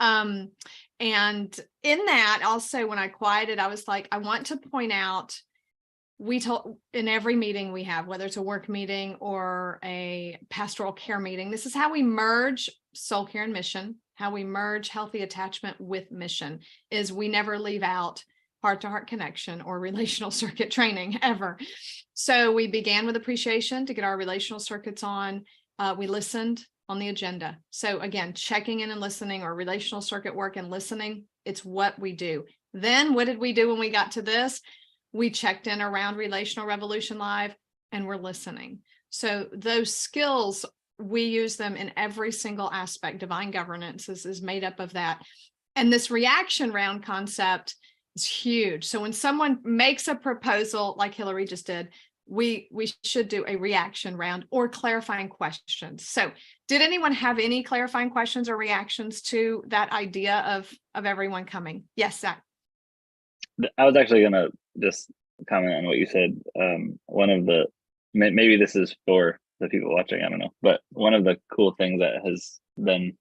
And in that, also, when I quieted, I was like, I want to point out, we told in every meeting we have, whether it's a work meeting or a pastoral care meeting, this is how we merge soul care and mission. How we merge healthy attachment with mission is we never leave out heart-to-heart connection or relational circuit training ever. So we began with appreciation to get our relational circuits on. We listened on the agenda. So again, checking in and listening, or relational circuit work and listening, it's what we do. Then what did we do when we got to this? We checked in around Relational Revolution Live and we're listening. So those skills, we use them in every single aspect. Divine governance is made up of that. And this reaction round concept is huge. So when someone makes a proposal like Hillary just did, we should do a reaction round or clarifying questions. So did anyone have any clarifying questions or reactions to that idea of everyone coming? Yes, Zach. I was actually gonna just comment on what you said. One of the, maybe this is for the people watching, I don't know, but one of the cool things that has been,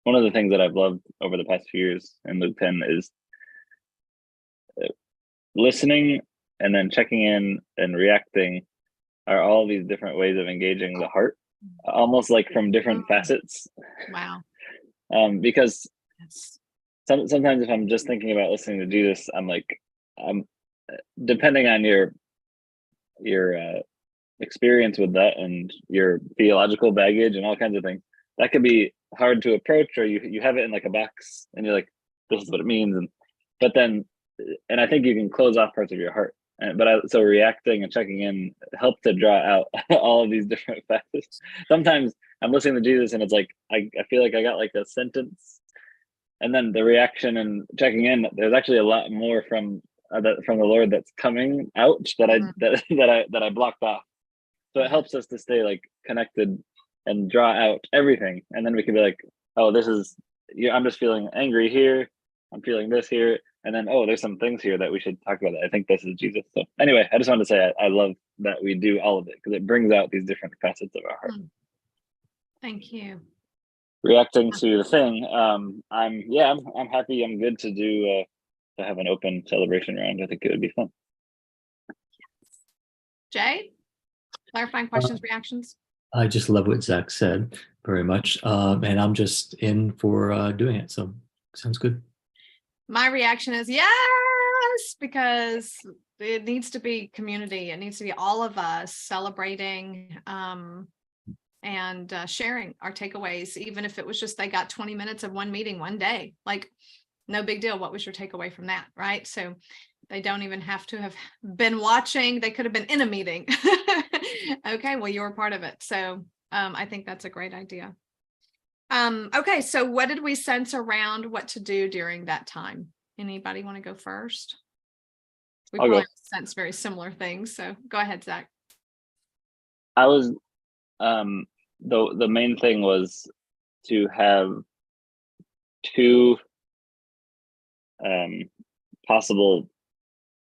one of the things that I've loved over the past few years in Luke 10 is listening and then checking in and reacting are all these different ways of engaging the heart, almost like from different facets. Wow. Because Yes. sometimes if I'm just thinking about listening to Jesus, I'm like, depending on your experience with that and your theological baggage and all kinds of things, that could be hard to approach, or you have it in like a box and you're like, this is what it means, and I think you can close off parts of your heart. So reacting and checking in help to draw out all of these different facets. Sometimes I'm listening to Jesus and it's like I feel like I got like a sentence, and then the reaction and checking in, there's actually a lot more from the Lord that's coming out that I blocked off. So it helps us to stay like connected and draw out everything, and then we can be like, oh, this is, I'm just feeling angry here, I'm feeling this here, and then, oh, there's some things here that we should talk about. I think this is Jesus. So anyway, I just wanted to say I love that we do all of it, because it brings out these different facets of our heart. Thank you. Reacting to the thing, I'm happy. I'm good to do to have an open celebration round. I think it would be fun. Jay, clarifying questions, reactions? I just love what Zach said very much. And I'm just in for doing it. So sounds good. My reaction is yes, because it needs to be community. It needs to be all of us celebrating and sharing our takeaways, even if it was just they got 20 minutes of one meeting one day. Like, no big deal. What was your takeaway from that, right? So they don't even have to have been watching. They could have been in a meeting. Okay, well, you were part of it. So I think that's a great idea. Okay, so what did we sense around what to do during that time? Anybody want to go first? We I'll probably go. sense very similar things. So go ahead, Zach. I was the main thing was to have two possible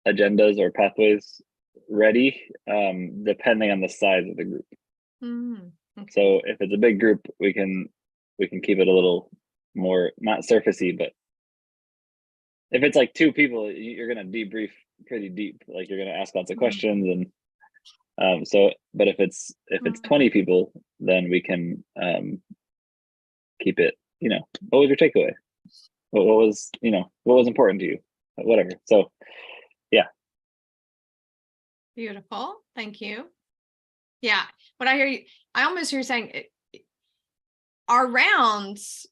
agendas or pathways ready, depending on the size of the group. Okay. So if it's a big group, we can keep it a little more, not surfacey, but if it's like 2 people, you're going to debrief pretty deep. Like, you're going to ask lots of questions, and but if it's 20 people, then we can keep it, what was your takeaway? What was important to you? Whatever. So yeah. Beautiful. Thank you. Yeah. What I hear you, I almost hear you saying our rounds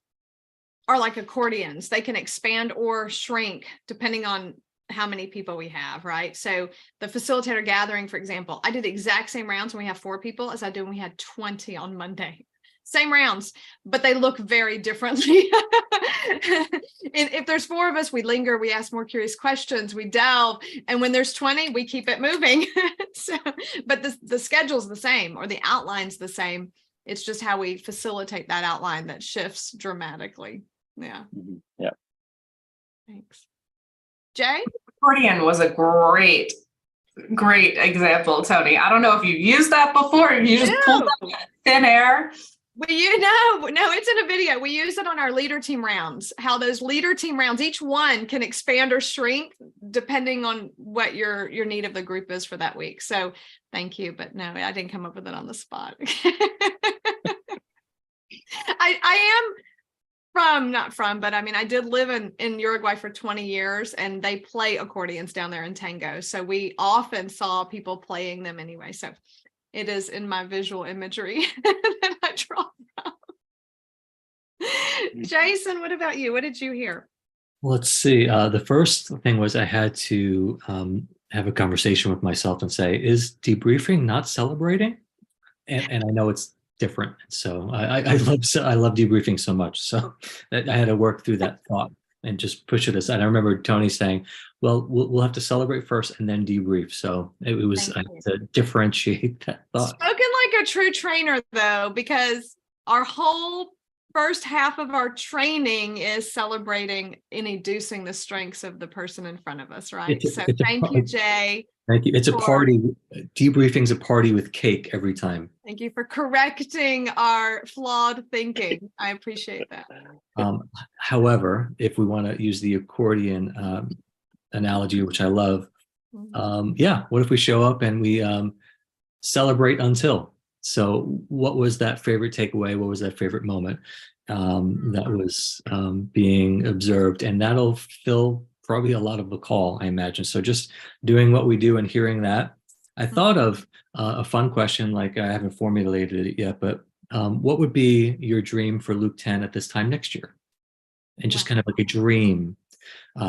are like accordions. They can expand or shrink depending on how many people we have, right? So the facilitator gathering, for example, I did the exact same rounds when we have 4 people as I did when we had 20 on Monday. Same rounds, but they look very differently. And if there's 4 of us, we linger, we ask more curious questions, we delve. And when there's 20, we keep it moving. But the schedule's the same, or the outline's the same. It's just how we facilitate that outline that shifts dramatically. Yeah. Yeah. Thanks. Jay? Accordion was a great example, Tony. I don't know if you used that before, if you just pulled that out of thin air. Well, no, it's in a video. We use it on our leader team rounds, how those leader team rounds, each one can expand or shrink depending on what your need of the group is for that week. So thank you. But no, I didn't come up with it on the spot. But I mean, I did live in Uruguay for 20 years, and they play accordions down there in tango. So we often saw people playing them anyway. So it is in my visual imagery that I draw from. Jason, what about you? What did you hear? Let's see. The first thing was I had to have a conversation with myself and say, is debriefing not celebrating? And I know it's different. So I love debriefing so much. So I had to work through that thought and just push it aside. I remember Tony saying, well, we'll have to celebrate first and then debrief. So I had to differentiate that thought. Spoken like a true trainer, though, because our whole first half of our training is celebrating and educing the strengths of the person in front of us, right? Thank you, Jay. Thank you. It's a party. Debriefing's a party with cake every time. Thank you for correcting our flawed thinking. I appreciate that. However, if we want to use the accordion analogy, which I love, what if we show up and we celebrate until? So what was that favorite takeaway? What was that favorite moment that was being observed? And that'll fill probably a lot of the call, I imagine. So just doing what we do and hearing that, I thought of a fun question, like I haven't formulated it yet, but what would be your dream for Luke 10 at this time next year? And just kind of like a dream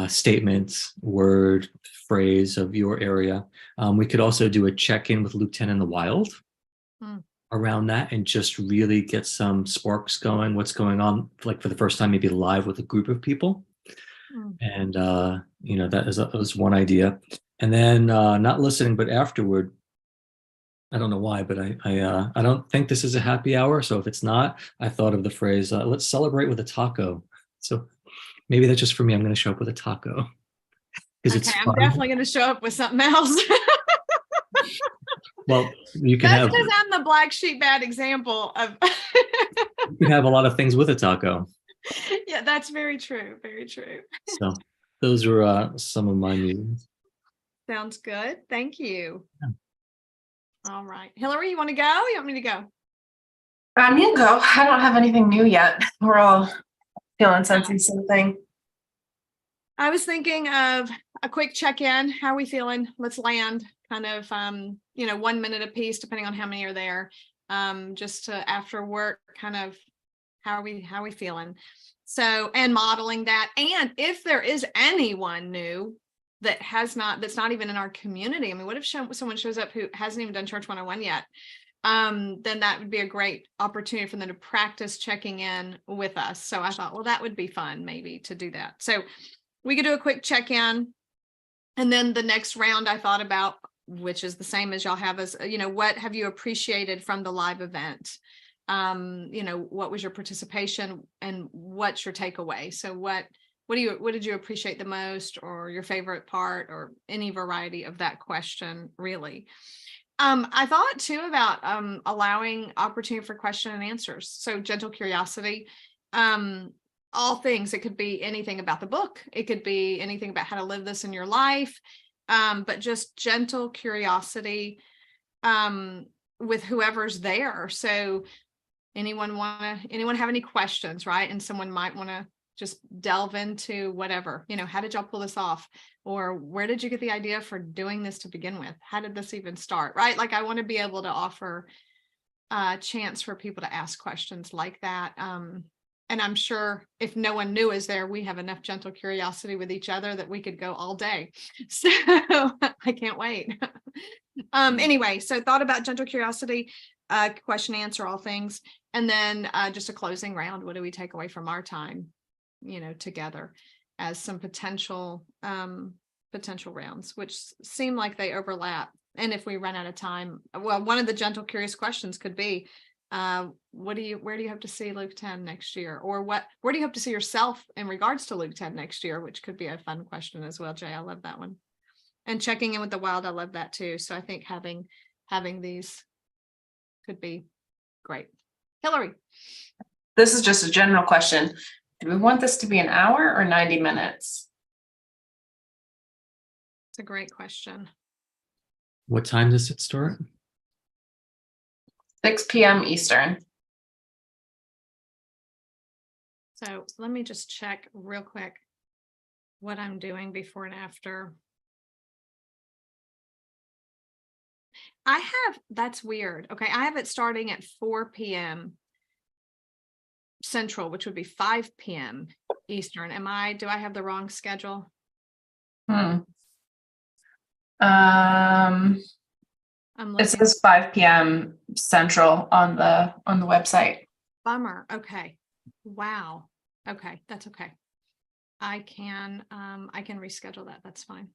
statement, word, phrase of your area. We could also do a check-in with Luke 10 in the wild around that and just really get some sparks going, what's going on, like for the first time, maybe live with a group of people. And, that was one idea. And then not listening, but afterward, I don't know why, but I don't think this is a happy hour. So if it's not, I thought of the phrase, let's celebrate with a taco. So maybe that's just for me. I'm going to show up with a taco. Because it's I'm fun. definitely going to show up with something else. Well, you can That's have because I'm the black sheep bad example of. you can have a lot of things with a taco. Yeah, that's very true. Very true. So those were some of my meetings. Sounds good. Thank you. Yeah. All right. Hillary, you want to go? You want me to go? You can go. I don't have anything new yet. We're all feeling sensing something. I was thinking of a quick check-in. How are we feeling? Let's land kind of 1 minute apiece, depending on how many are there. Just to after work, kind of how are we feeling? So, and modeling that. And if there is anyone new that's not even in our community. I mean, what if someone shows up who hasn't even done Church 101 yet? Then that would be a great opportunity for them to practice checking in with us. So I thought, well, that would be fun maybe to do that. So we could do a quick check-in. And then the next round I thought about, which is the same as y'all have, is, what have you appreciated from the live event? What was your participation and what's your takeaway? So what did you appreciate the most, or your favorite part, or any variety of that question, really? I thought too about allowing opportunity for question and answers. So gentle curiosity, all things. It could be anything about the book. It could be anything about how to live this in your life. But just gentle curiosity with whoever's there. So anyone have any questions, right? And someone might want to just delve into whatever, how did y'all pull this off? Or where did you get the idea for doing this to begin with? How did this even start, right? Like I want to be able to offer a chance for people to ask questions like that. And I'm sure if no one new is there, we have enough gentle curiosity with each other that we could go all day. So I can't wait. Anyway, so thought about gentle curiosity, question, answer, all things. And then just a closing round. What do we take away from our time, together as some potential rounds, which seem like they overlap. And if we run out of time, well, one of the gentle, curious questions could be, where do you hope to see Luke 10 next year? Or where do you hope to see yourself in regards to Luke 10 next year, which could be a fun question as well. Jay, I love that one. And checking in with the wild, I love that too. So I think having these could be great. Hillary. This is just a general question. Do we want this to be an hour or 90 minutes? It's a great question. What time does it start? 6 p.m. Eastern. So let me just check real quick what I'm doing before and after. That's weird. Okay, I have it starting at 4 p.m. Central, which would be 5 p.m. Eastern. Do I have the wrong schedule? It says 5 p.m. Central on the website. Bummer. Okay. Wow. Okay, that's okay. I can reschedule that. That's fine.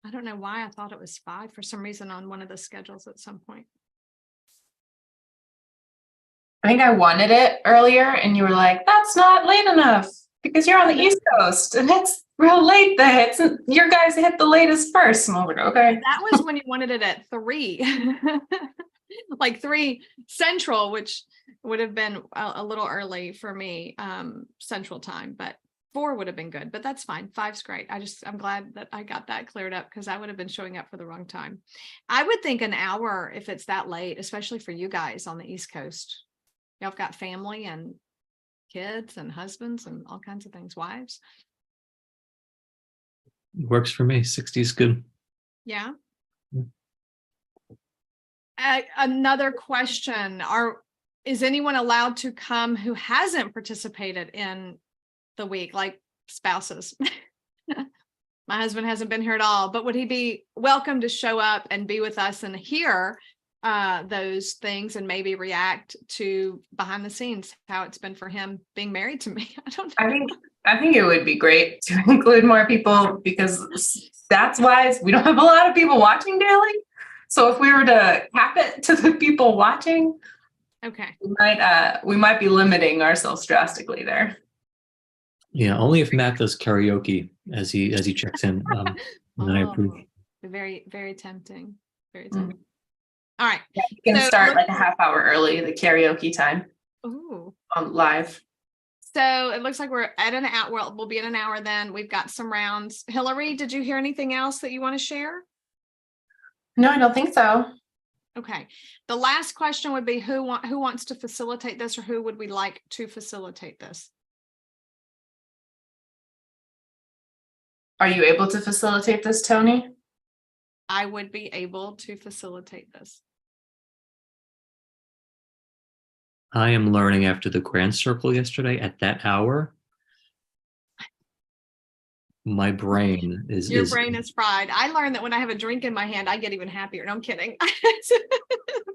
I don't know why I thought it was 5 for some reason on one of the schedules at some point. I think I wanted it earlier and you were like, that's not late enough because you're on the East Coast and it's real late there. Your guys hit the latest first. And I was like, okay. That was when you wanted it at 3, like 3 Central, which would have been a little early for me, Central time, but 4 would have been good, but that's fine. 5's great. I'm glad that I got that cleared up because I would have been showing up for the wrong time. I would think an hour if it's that late, especially for you guys on the East Coast. Y'all have got family and kids and husbands and all kinds of things, wives. Works for me. 60 is good. Yeah. Yeah. Another question, is anyone allowed to come who hasn't participated in the week, like spouses? My husband hasn't been here at all, but would he be welcome to show up and be with us and hear those things and maybe react to behind the scenes how it's been for him being married to me? I don't know. I think it would be great to include more people because stats wise, we don't have a lot of people watching daily. So if we were to cap it to the people watching, Okay. we might be limiting ourselves drastically there. Yeah, only if Matt does karaoke as he checks in. And then I approve. Very, very tempting. Very Mm. tempting. All right. Yeah, you can So- start like a half hour early, the karaoke time Ooh. on live. So it looks like we're at an hour. Well, we'll be in an hour then. We've got some rounds. Hillary, did you hear anything else that you want to share? No, I don't think so. Okay. The last question would be who wants to facilitate this, or who would we like to facilitate this? Are you able to facilitate this, Tony? I would be able to facilitate this. I am learning after the grand circle yesterday at that hour. My brain is Your brain is fried. I learned that when I have a drink in my hand, I get even happier. No, I'm kidding.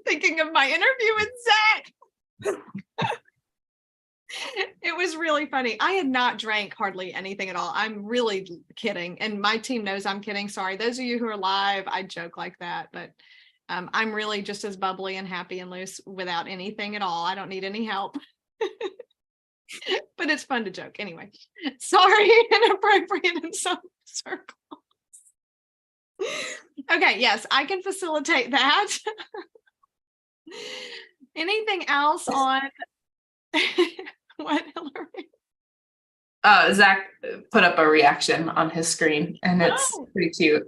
Thinking of my interview with Zach. It was really funny. I had not drank hardly anything at all. I'm really kidding. And my team knows I'm kidding. Sorry. Those of you who are live, I joke like that, but I'm really just as bubbly and happy and loose without anything at all. I don't need any help. But it's fun to joke anyway. Sorry, inappropriate in some circles. Okay, yes, I can facilitate that. Anything else on what, Hillary? Zach put up a reaction on his screen and it's Oh. pretty cute.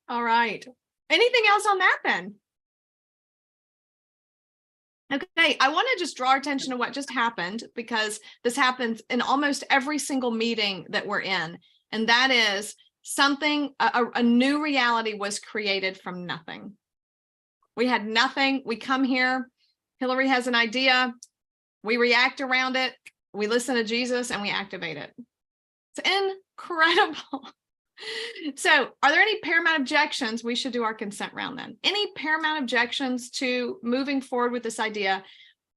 All right. Anything else on that then? Okay, I want to just draw our attention to what just happened, because this happens in almost every single meeting that we're in. And that is something, a new reality was created from nothing. We had nothing. We come here. Hillary has an idea. We react around it. We listen to Jesus and we activate it. It's incredible. So are there any paramount objections? We should do our consent round then. Any paramount objections to moving forward with this idea,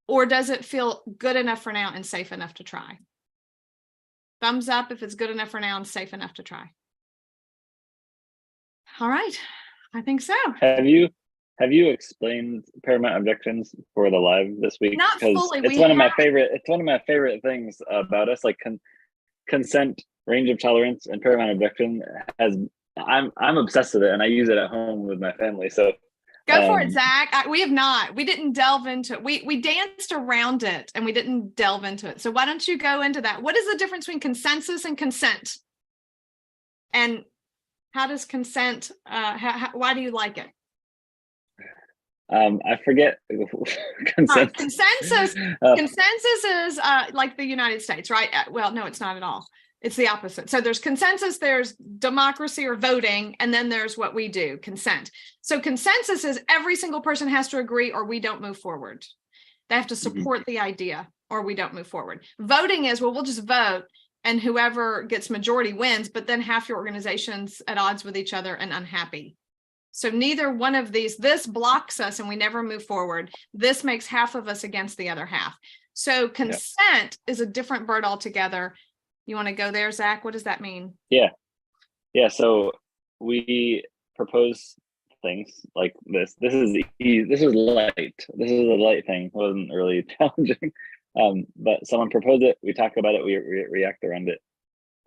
or does it feel good enough for now and safe enough to try? Thumbs up if it's good enough for now and safe enough to try. All right, I think so. Have you explained paramount objections for the live this week? Not fully. It's We one of my have- favorite. It's one of my favorite things about us. Like consent, range of tolerance, and paramount objection has. I'm obsessed with it, and I use it at home with my family. So Go for it, Zach. We have not. We didn't delve into it. We danced around it and we didn't delve into it. So why don't you go into that? What is the difference between consensus and consent? And how does consent, why do you like it? I forget consent. Consensus. Consensus is like the United States, right? Well, no, it's not at all. It's the opposite. So there's consensus, there's democracy or voting, and then there's what we do, consent. So consensus is every single person has to agree or we don't move forward. They have to support the idea or we don't move forward. Voting is, well, we'll just vote and whoever gets majority wins, but then half your organization's at odds with each other and unhappy. So neither one of these, this blocks us and we never move forward. This makes half of us against the other half. So consent is a different bird altogether. You want to go there, Zach? What does that mean? Yeah. So we propose things like this. This is easy. This is light. This is a light thing. It wasn't really challenging. But someone proposed it. We talk about it. We react around it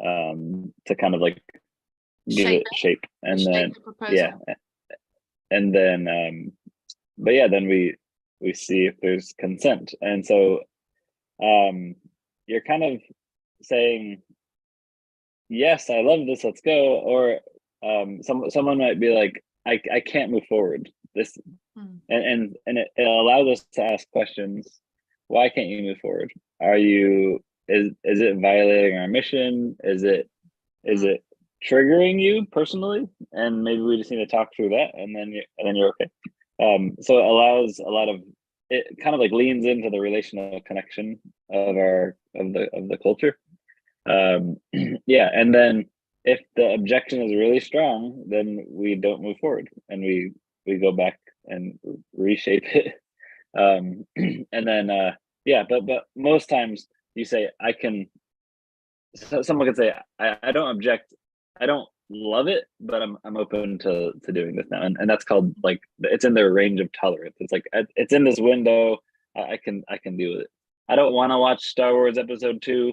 to kind of like give it shape. And then and then but yeah, then we see if there's consent. And so you're kind of saying, yes, I love this, let's go. Or someone might be like, I can't move forward. This and it allows us to ask questions. Why can't you move forward? Are you is it violating our mission? Is it triggering you personally? And maybe we just need to talk through that, and then you're okay. So it allows a lot of, it kind of like leans into the relational connection of the culture. Yeah, and then if the objection is really strong, then we don't move forward, and we go back and reshape it. And then yeah, but most times you say, I can, someone could say, I don't object, I don't love it, but I'm open to doing this now, and that's called, like, it's in their range of tolerance. It's like, it's in this window. I can deal with it. I don't want to watch Star Wars Episode 2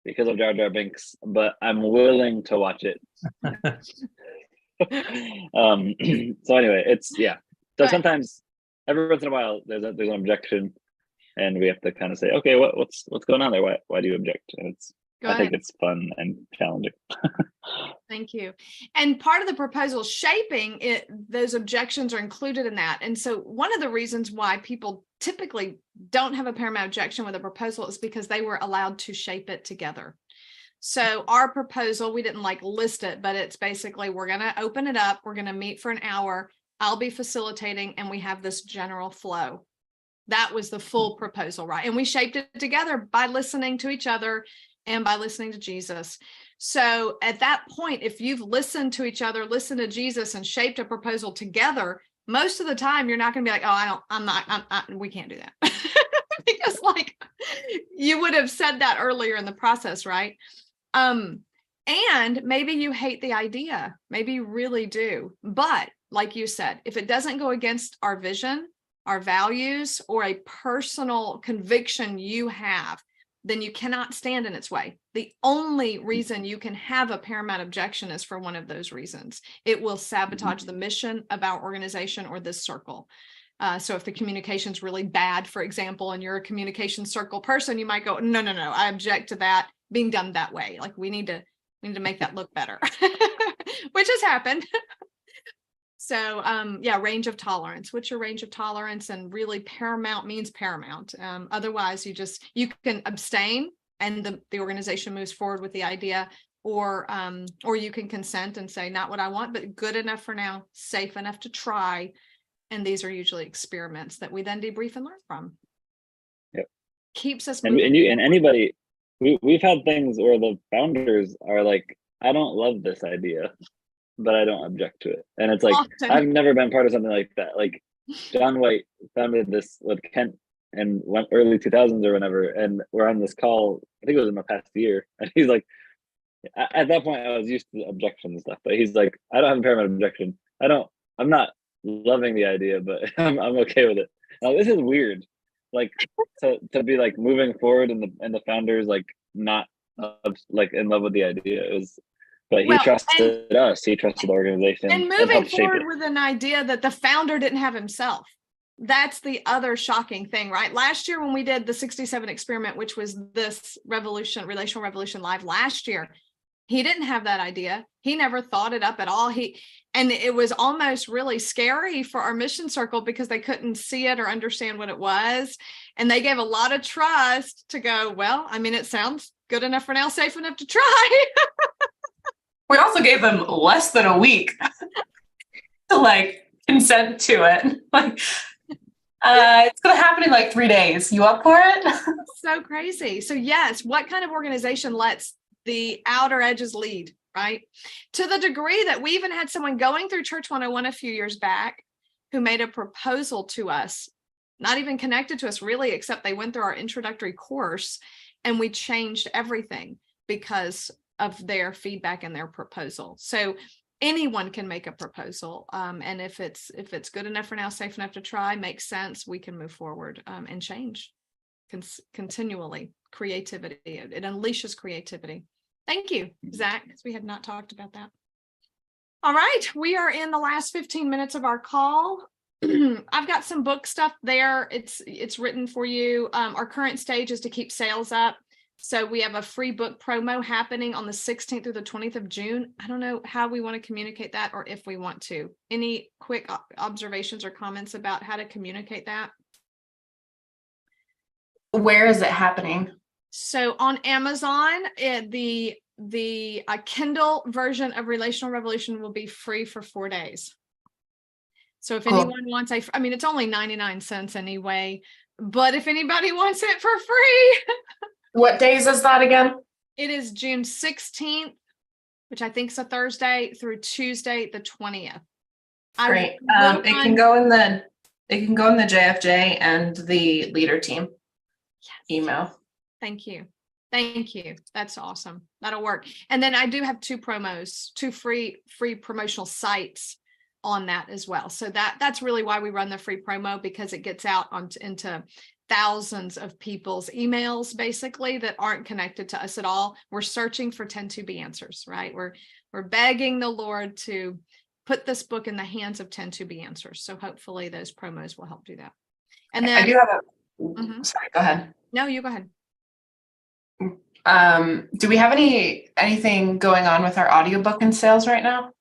because of Jar Jar Binks, but I'm willing to watch it. So anyway, it's, yeah. So Right. sometimes, every once in a while, there's an objection, and we have to kind of say, okay, what's going on there? Why do you object? And Go I think ahead. it's fun and challenging. Thank you. And part of the proposal shaping it, those objections are included in that. And so one of the reasons why people typically don't have a paramount objection with a proposal is because they were allowed to shape it together. So our proposal, we didn't like list it, but it's basically, we're going to open it up. We're going to meet for an hour. I'll be facilitating, and we have this general flow. That was the full proposal, right? And we shaped it together by listening to each other and by listening to Jesus. So at that point, if you've listened to each other, listened to Jesus, and shaped a proposal together, most of the time you're not going to be like, oh, we can't do that. Because, like, you would have said that earlier in the process, right? And maybe you hate the idea, maybe you really do. But like you said, if it doesn't go against our vision, our values, or a personal conviction you have, then you cannot stand in its way. The only reason you can have a paramount objection is for one of those reasons. It will sabotage the mission of our organization or this circle. So if the communication is really bad, for example, and you're a communication circle person, you might go, no, I object to that being done that way. Like, we need to make that look better, which has happened. So yeah, range of tolerance. What's your range of tolerance? And really, paramount means paramount. Otherwise, you can abstain, and the organization moves forward with the idea, or you can consent and say, not what I want, but good enough for now, safe enough to try. And these are usually experiments that we then debrief and learn from. Yep. Keeps us And moving. and anybody, we've had things where the founders are like, I don't love this idea, but I don't object to it. And it's like, Often. I've never been part of something like that. Like, John White founded this with Kent in early 2000s or whenever, and we're on this call, I think it was in the past year, and he's like, at that point I was used to objection and stuff, but he's like, I don't have a paramount objection. I'm not loving the idea, but I'm okay with it. Now, this is weird, like, to be like moving forward, and the founders like not like in love with the idea. It was, but he trusted us, he trusted the organization, and moving forward with an idea that the founder didn't have himself. That's the other shocking thing, right? Last year, when we did the 67 experiment, which was this relational revolution live last year, he didn't have that idea. He never thought it up at all. And it was almost really scary for our mission circle because they couldn't see it or understand what it was. And they gave a lot of trust to go, well, I mean, it sounds good enough for now, safe enough to try. We also gave them less than a week to like consent to it. Like, it's going to happen in like 3 days. You up for it? So crazy. So yes, what kind of organization lets the outer edges lead, right? To the degree that we even had someone going through Church 101 a few years back who made a proposal to us, not even connected to us really, except they went through our introductory course, and we changed everything because of their feedback and their proposal. So anyone can make a proposal, and if it's good enough for now, safe enough to try, makes sense, we can move forward and change continually. Creativity, it unleashes creativity. Thank you, Zach, because we had not talked about that. All right, we are in the last 15 minutes of our call. I've got some book stuff there. It's written for you. Our current stage is to keep sales up. So we have a free book promo happening on the 16th through the 20th of June. I don't know how we want to communicate that, or if we want to. Any quick observations or comments about how to communicate that? Where is it happening? So on Amazon, the Kindle version of Relational Revolution will be free for 4 days. So if Cool. anyone wants I mean, it's only 99 cents anyway, but if anybody wants it for free, What days is that again? it is June 16th, which I think is a Thursday, through Tuesday, the 20th. Great. will It run- can go in the JFJ and the leader team email. Thank you. Thank you. That's awesome. That'll work. And then I do have two free promotional sites on that as well. So that's really why we run the free promo, because it gets out into thousands of people's emails basically that aren't connected to us at all. We're searching for 10-2B answers, right? We're begging the Lord to put this book in the hands of 10-2B answers. So hopefully those promos will help do that. And then I do have a, Mhm. sorry, go ahead. No, you go ahead. Do we have anything going on with our audiobook in sales right now?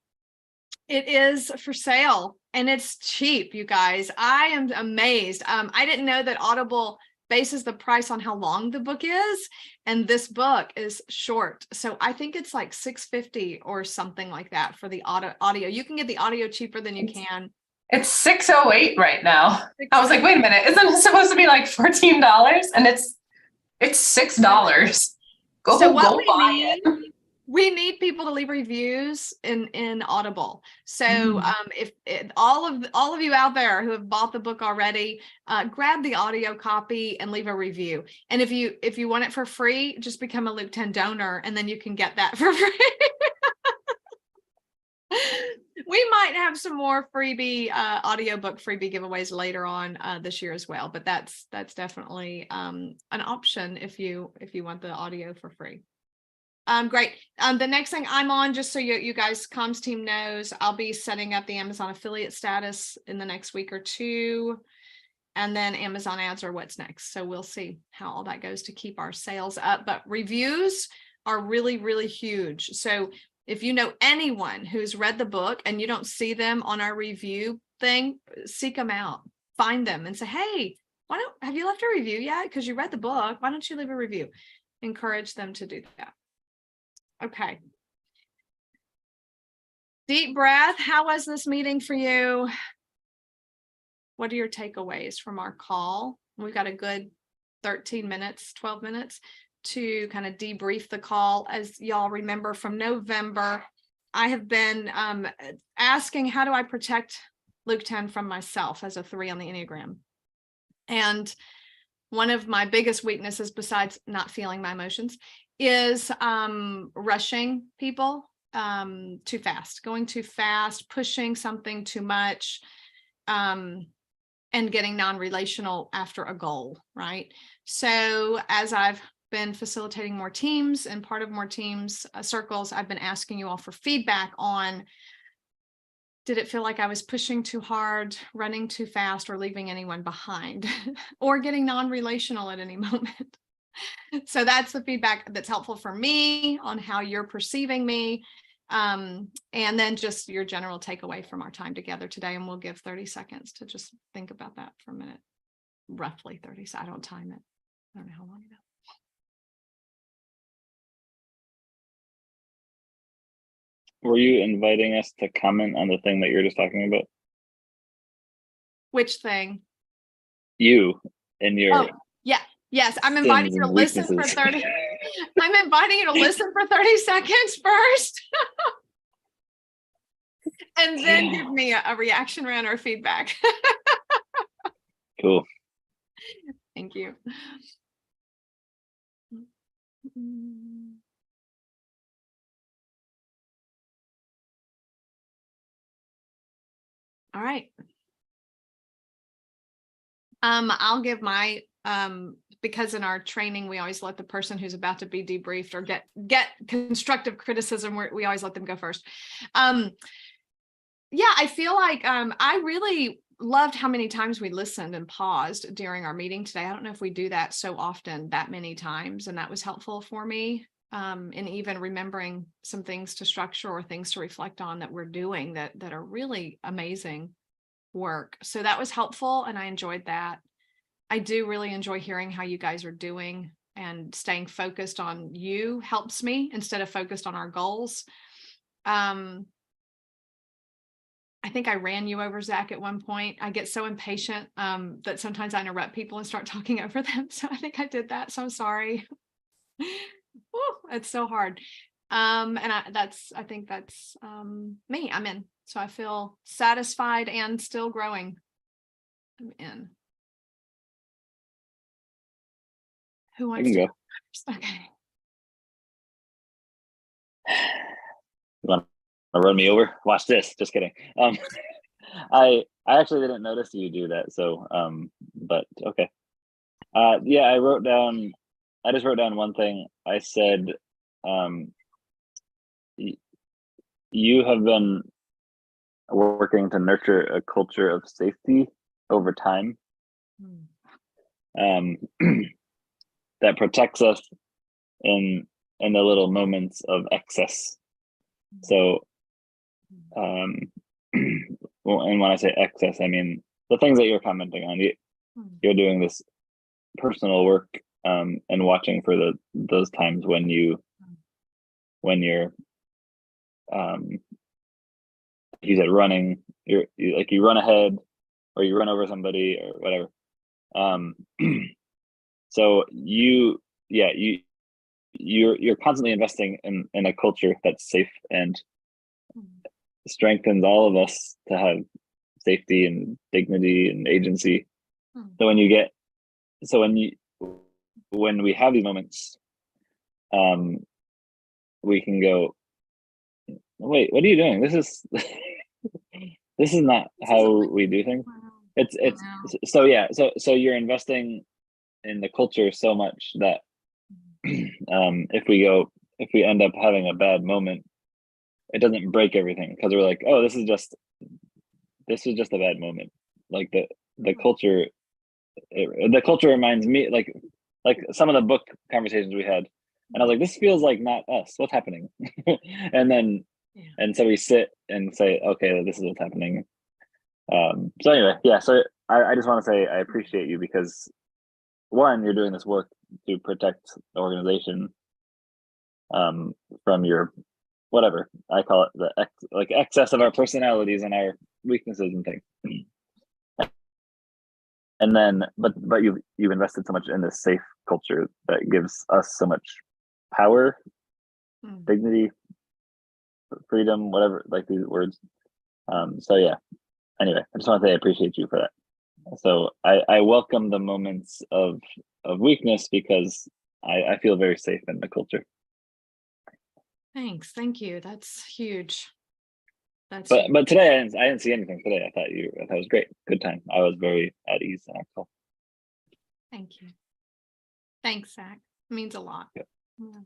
It is for sale and it's cheap, you guys. I am amazed. I didn't know that Audible bases the price on how long the book is, and this book is short. So I think it's like $6.50 or something like that for the audio. You can get the audio cheaper than you can. It's $6.08 right now. I was like, wait a minute, isn't it supposed to be like $14? And it's $6. So what we buy need, it. we need people to leave reviews in Audible. So Mhm. if all of you out there who have bought the book already, grab the audio copy and leave a review. And if you want it for free, just become a Luke 10 donor, and then you can get that for free. We might have some more freebie audiobook freebie giveaways later on this year as well, but that's definitely an option if you want the audio for free. Great. The next thing I'm on, just so you guys comms team knows, I'll be setting up the Amazon affiliate status in the next week or two, and then Amazon ads are what's next. So we'll see how all that goes to keep our sales up. But reviews are really, really huge. So if you know anyone who's read the book and you don't see them on our review thing, seek them out, find them and say, hey, have you left a review yet? Because you read the book. Why don't you leave a review? Encourage them to do that. Okay. Deep breath. How was this meeting for you? What are your takeaways from our call? We've got a good 13 minutes, 12 minutes to kind of debrief the call. As y'all remember from November, I have been asking, how do I protect Luke 10 from myself as a 3 on the Enneagram? And one of my biggest weaknesses, besides not feeling my emotions, is rushing people too fast, going too fast, pushing something too much, and getting non-relational after a goal, right? So as I've been facilitating more teams and part of more teams circles, I've been asking you all for feedback on, did it feel like I was pushing too hard, running too fast, or leaving anyone behind, or getting non-relational at any moment? So that's the feedback that's helpful for me on how you're perceiving me. And then just your general takeaway from our time together today. And we'll give 30 seconds to just think about that for a minute. Roughly 30 seconds. I don't time it. I don't know how long it is. Were you inviting us to comment on the thing that you're just talking about? Which thing? You and your Yes, I'm inviting you to and listen for weaknesses. 30. I'm inviting you to listen for 30 seconds first. And then give me a reaction round or feedback. Cool. Thank you. All right. I'll give my because in our training we always let the person who's about to be debriefed or get constructive criticism, we always let them go first. Yeah, I feel like I really loved how many times we listened and paused during our meeting today. I don't know if we do that so often, that many times, and that was helpful for me. And even remembering some things to structure or things to reflect on that we're doing that are really amazing work. So that was helpful, and I enjoyed that. I do really enjoy hearing how you guys are doing and staying focused on you helps me instead of focused on our goals. I think I ran you over, Zach, at one point. I get so impatient that sometimes I interrupt people and start talking over them. So I think I did that. So I'm sorry. Woo, it's so hard. And I think that's me. I'm in. So I feel satisfied and still growing. I'm in. Who I wants can to go. go first? Okay. You want to run me over? Watch this. Just kidding. I actually didn't notice you do that. So, but okay. Yeah, I just wrote down one thing. I said, you have been working to nurture a culture of safety over time, that protects us in the little moments of excess. So, well, and when I say excess, I mean the things that you're commenting on. You're doing this personal work, and watching for those times when you're you said running, you run ahead or you run over somebody or whatever. So you're constantly investing in a culture that's safe and strengthens all of us to have safety and dignity and agency. So when we have these moments, we can go, wait, what are you doing? This is this is not how we do things. It's so yeah, so you're investing in the culture so much that if we end up having a bad moment, it doesn't break everything, because we're like, oh, this is just a bad moment. Like the culture reminds me, like some of the book conversations we had, and I was like, this feels like not us. What's happening? And so we sit and say, okay, this is what's happening. So anyway, yeah. So I just want to say I appreciate you, because one, you're doing this work to protect the organization from your, whatever I call it, the excess of our personalities and our weaknesses and things. And then, but you've invested so much in this safe culture that gives us so much power, dignity, freedom, whatever, like these words. So yeah. Anyway, I just want to say I appreciate you for that. So I welcome the moments of weakness, because I feel very safe in the culture. Thanks. Thank you. That's huge. But today I didn't see anything today. I thought it was great. Good time. I was very at ease in our call. Thank you. Thanks, Zach. It means a lot. Yep. Yeah.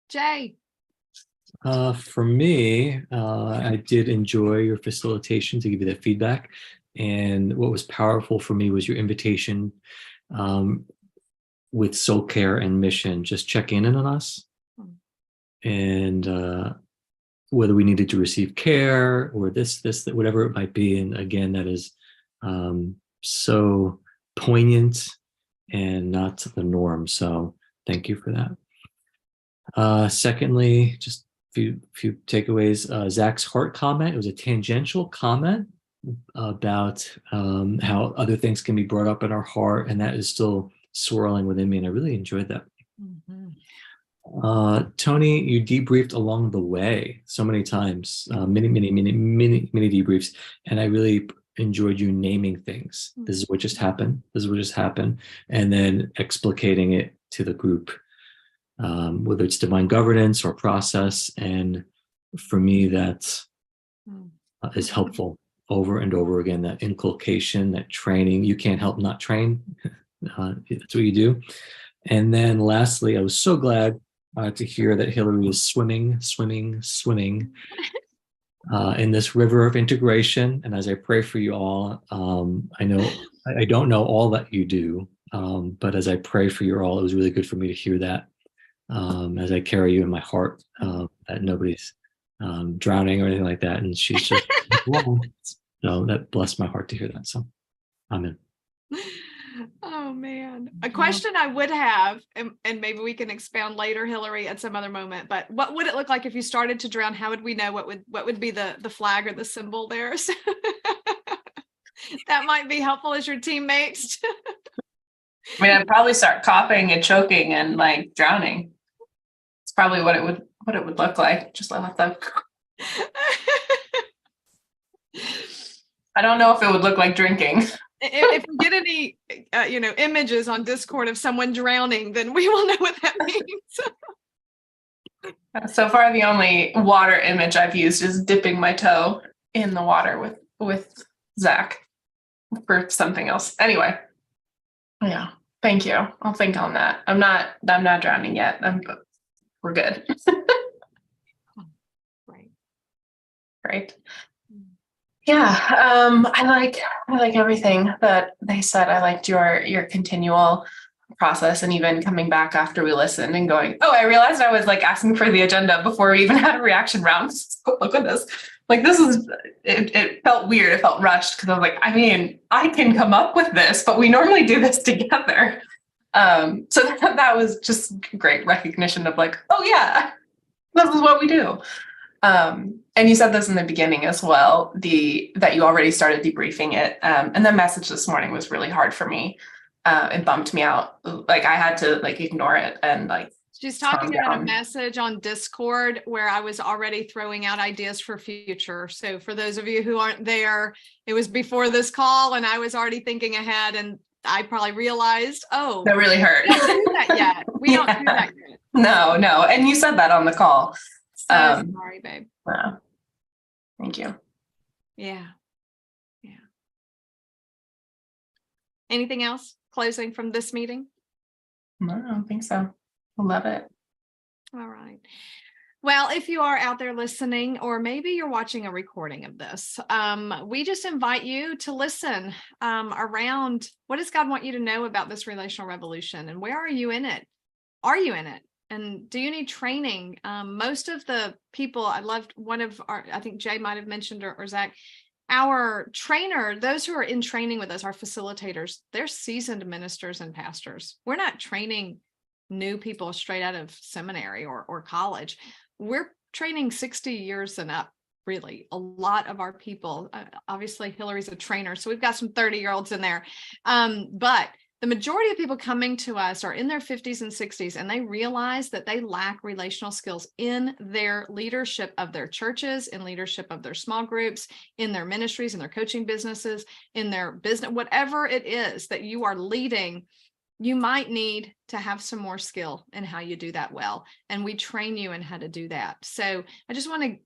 Jay. For me, I did enjoy your facilitation to give you that feedback. And what was powerful for me was your invitation with Soul Care and Mission, just check in on us. And whether we needed to receive care or this, whatever it might be. And again, that is so poignant and not the norm. So thank you for that. Secondly, just a few takeaways. Zach's heart comment, it was a tangential comment about how other things can be brought up in our heart, and that is still swirling within me, and I really enjoyed that. Tony, you debriefed along the way so many times, many debriefs, and I really enjoyed you naming things. This is what just happened. This is what just happened, and then explicating it to the group, whether it's divine governance or process. And for me, that is helpful over and over again. That inculcation, that training. You can't help not train. That's what you do. And then lastly, I was so glad to hear that Hillary is swimming in this river of integration. And as I pray for you all, I know I don't know all that you do, but as I pray for you all, it was really good for me to hear that as I carry you in my heart, that nobody's drowning or anything like that. And she's just, so that blessed my heart to hear that. So, amen. Oh man. A question I would have, and maybe we can expound later, Hillary, at some other moment, but what would it look like if you started to drown? How would we know what would be the flag or the symbol there? So that might be helpful as your teammates. I mean, I'd probably start coughing and choking and like drowning. It's probably what it would look like. Just let them. I don't know if it would look like drinking. If we get any, images on Discord of someone drowning, then we will know what that means. So far, the only water image I've used is dipping my toe in the water with Zach for something else. Anyway, yeah, thank you. I'll think on that. I'm not drowning yet. We're good. Right. Great. Yeah, I like everything that they said. I liked your continual process, and even coming back after we listened and going, oh, I realized I was like asking for the agenda before we even had a reaction round. So, look at this. Like this is it felt weird. It felt rushed because I was like, I mean, I can come up with this, but we normally do this together. So that was just great recognition of like, oh yeah, this is what we do. And you said this in the beginning as well, that you already started debriefing it. And the message this morning was really hard for me. It bumped me out. Like I had to like ignore it and like. She's talking about a message on Discord where I was already throwing out ideas for future. So for those of you who aren't there, it was before this call and I was already thinking ahead, and I probably realized, oh, that really hurt. We don't do that yet. We don't do that yet. No. And you said that on the call. So sorry, babe. Wow. Thank you. Yeah. Anything else closing from this meeting? No, I don't think so. I love it. All right. Well, if you are out there listening, or maybe you're watching a recording of this, we just invite you to listen around what does God want you to know about this relational revolution, and where are you in it? Are you in it? And do you need training? Most of the people, I loved one of our, I think Jay might have mentioned, or Zach, our trainer, those who are in training with us, our facilitators, they're seasoned ministers and pastors. We're not training new people straight out of seminary or college. We're training 60 years and up, really. A lot of our people, obviously Hillary's a trainer, so we've got some 30-year-olds in there. But the majority of people coming to us are in their 50s and 60s, and they realize that they lack relational skills in their leadership of their churches, in leadership of their small groups, in their ministries, in their coaching businesses, in their business, whatever it is that you are leading. You might need to have some more skill in how you do that well. And we train you in how to do that. So I just want to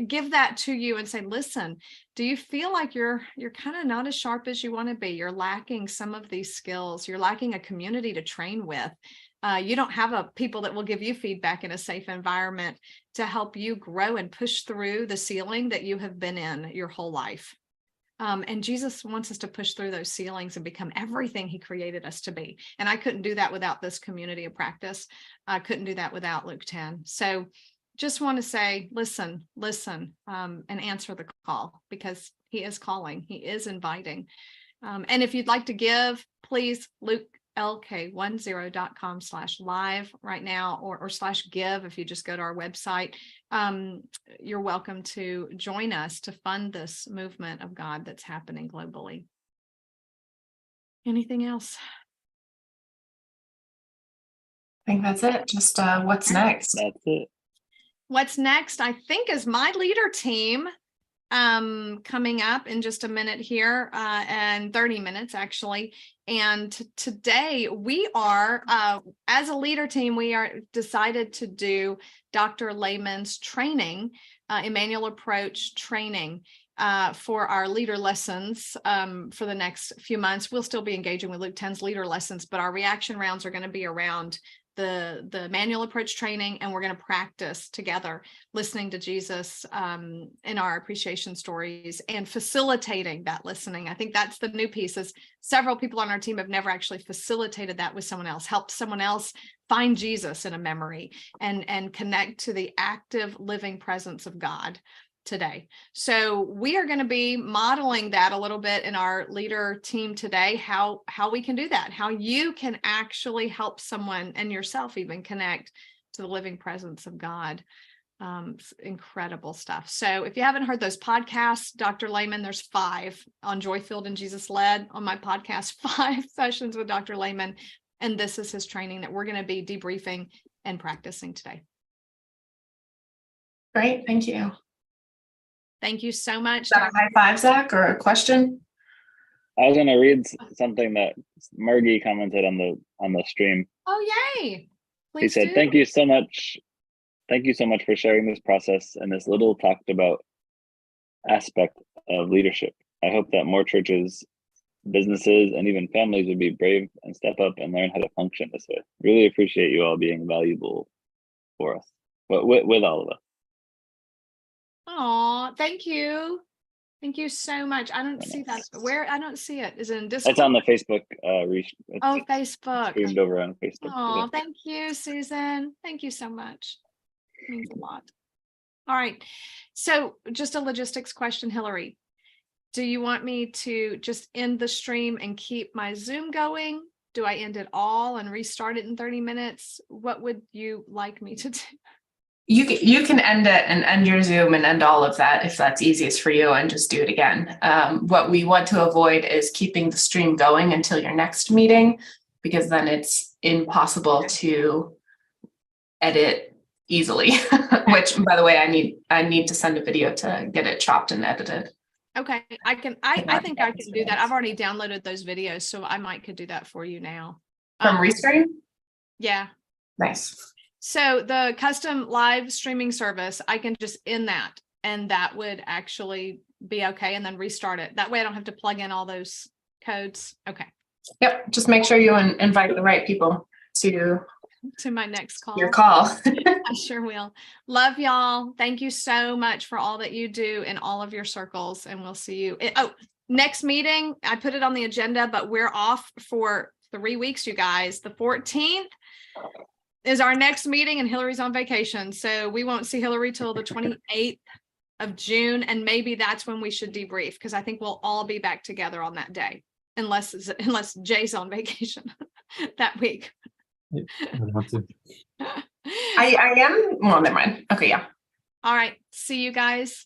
give that to you and say, listen, do you feel like you're kind of not as sharp as you want to be? You're lacking some of these skills. You're lacking a community to train with. You don't have people that will give you feedback in a safe environment to help you grow and push through the ceiling that you have been in your whole life. And Jesus wants us to push through those ceilings and become everything he created us to be. And I couldn't do that without this community of practice. I couldn't do that without Luke 10. So just want to say, listen, and answer the call, because he is calling, he is inviting. And if you'd like to give, please, lukelk10.com/live right now, or /give if you just go to our website. You're welcome to join us to fund this movement of God that's happening globally. Anything else? I think that's it. Just what's next? That's it. What's next, I think, is my leader team coming up in just a minute here, and 30 minutes actually. And today we are, as a leader team, we are decided to do Dr. Lehman's training, Emmanuel Approach training for our leader lessons for the next few months. We'll still be engaging with Luke 10's leader lessons, but our reaction rounds are going to be around the Emmanuel Approach training, and we're going to practice together listening to Jesus in our appreciation stories and facilitating that listening. I think that's the new piece, is several people on our team have never actually facilitated that with someone else, helped someone else find Jesus in a memory and connect to the active living presence of God today. So we are going to be modeling that a little bit in our leader team today, how we can do that, how you can actually help someone and yourself even connect to the living presence of God. It's incredible stuff. So if you haven't heard those podcasts, Dr. Lehman, there's 5 on Joy-Filled and Jesus Led on my podcast, 5 sessions with Dr. Lehman. And this is his training that we're going to be debriefing and practicing today. Great. Thank you. Thank you so much. Is that a high five, Zach, or a question? I was gonna read something that Margie commented on the stream. Oh, yay. He Please said, do. "Thank you so much. Thank you so much for sharing this process and this little talked about aspect of leadership. I hope that more churches, businesses, and even families would be brave and step up and learn how to function this way. Really appreciate you all being valuable for us, with all of us." Oh, thank you. Thank you so much. I don't see that. Where? I don't see it. Is it in Discord? It's on the Facebook. Oh, Facebook. Streamed over on Facebook. Oh, thank you, Susan. Thank you so much. It means a lot. All right. So just a logistics question, Hillary. Do you want me to just end the stream and keep my Zoom going? Do I end it all and restart it in 30 minutes? What would you like me to do? You can end it and end your Zoom and end all of that if that's easiest for you, and just do it again. What we want to avoid is keeping the stream going until your next meeting, because then it's impossible to edit easily. Which, by the way, I need to send a video to get it chopped and edited. Okay, I think I can do that. I've already downloaded those videos, so I could do that for you now. From Restream? Yeah. Nice. So the custom live streaming service, I can just end that, and that would actually be okay, and then restart it. That way I don't have to plug in all those codes. Okay. Yep. Just make sure you invite the right people to My next call. your call. I sure will. Love y'all. Thank you so much for all that you do in all of your circles, and we'll see you. Next meeting, I put it on the agenda, but we're off for 3 weeks, you guys. The 14th is our next meeting, and Hillary's on vacation. So we won't see Hillary till the 28th of June. And maybe that's when we should debrief, because I think we'll all be back together on that day, unless Jay's on vacation that week. I am. Well, never mind. Okay. Yeah. All right. See you guys.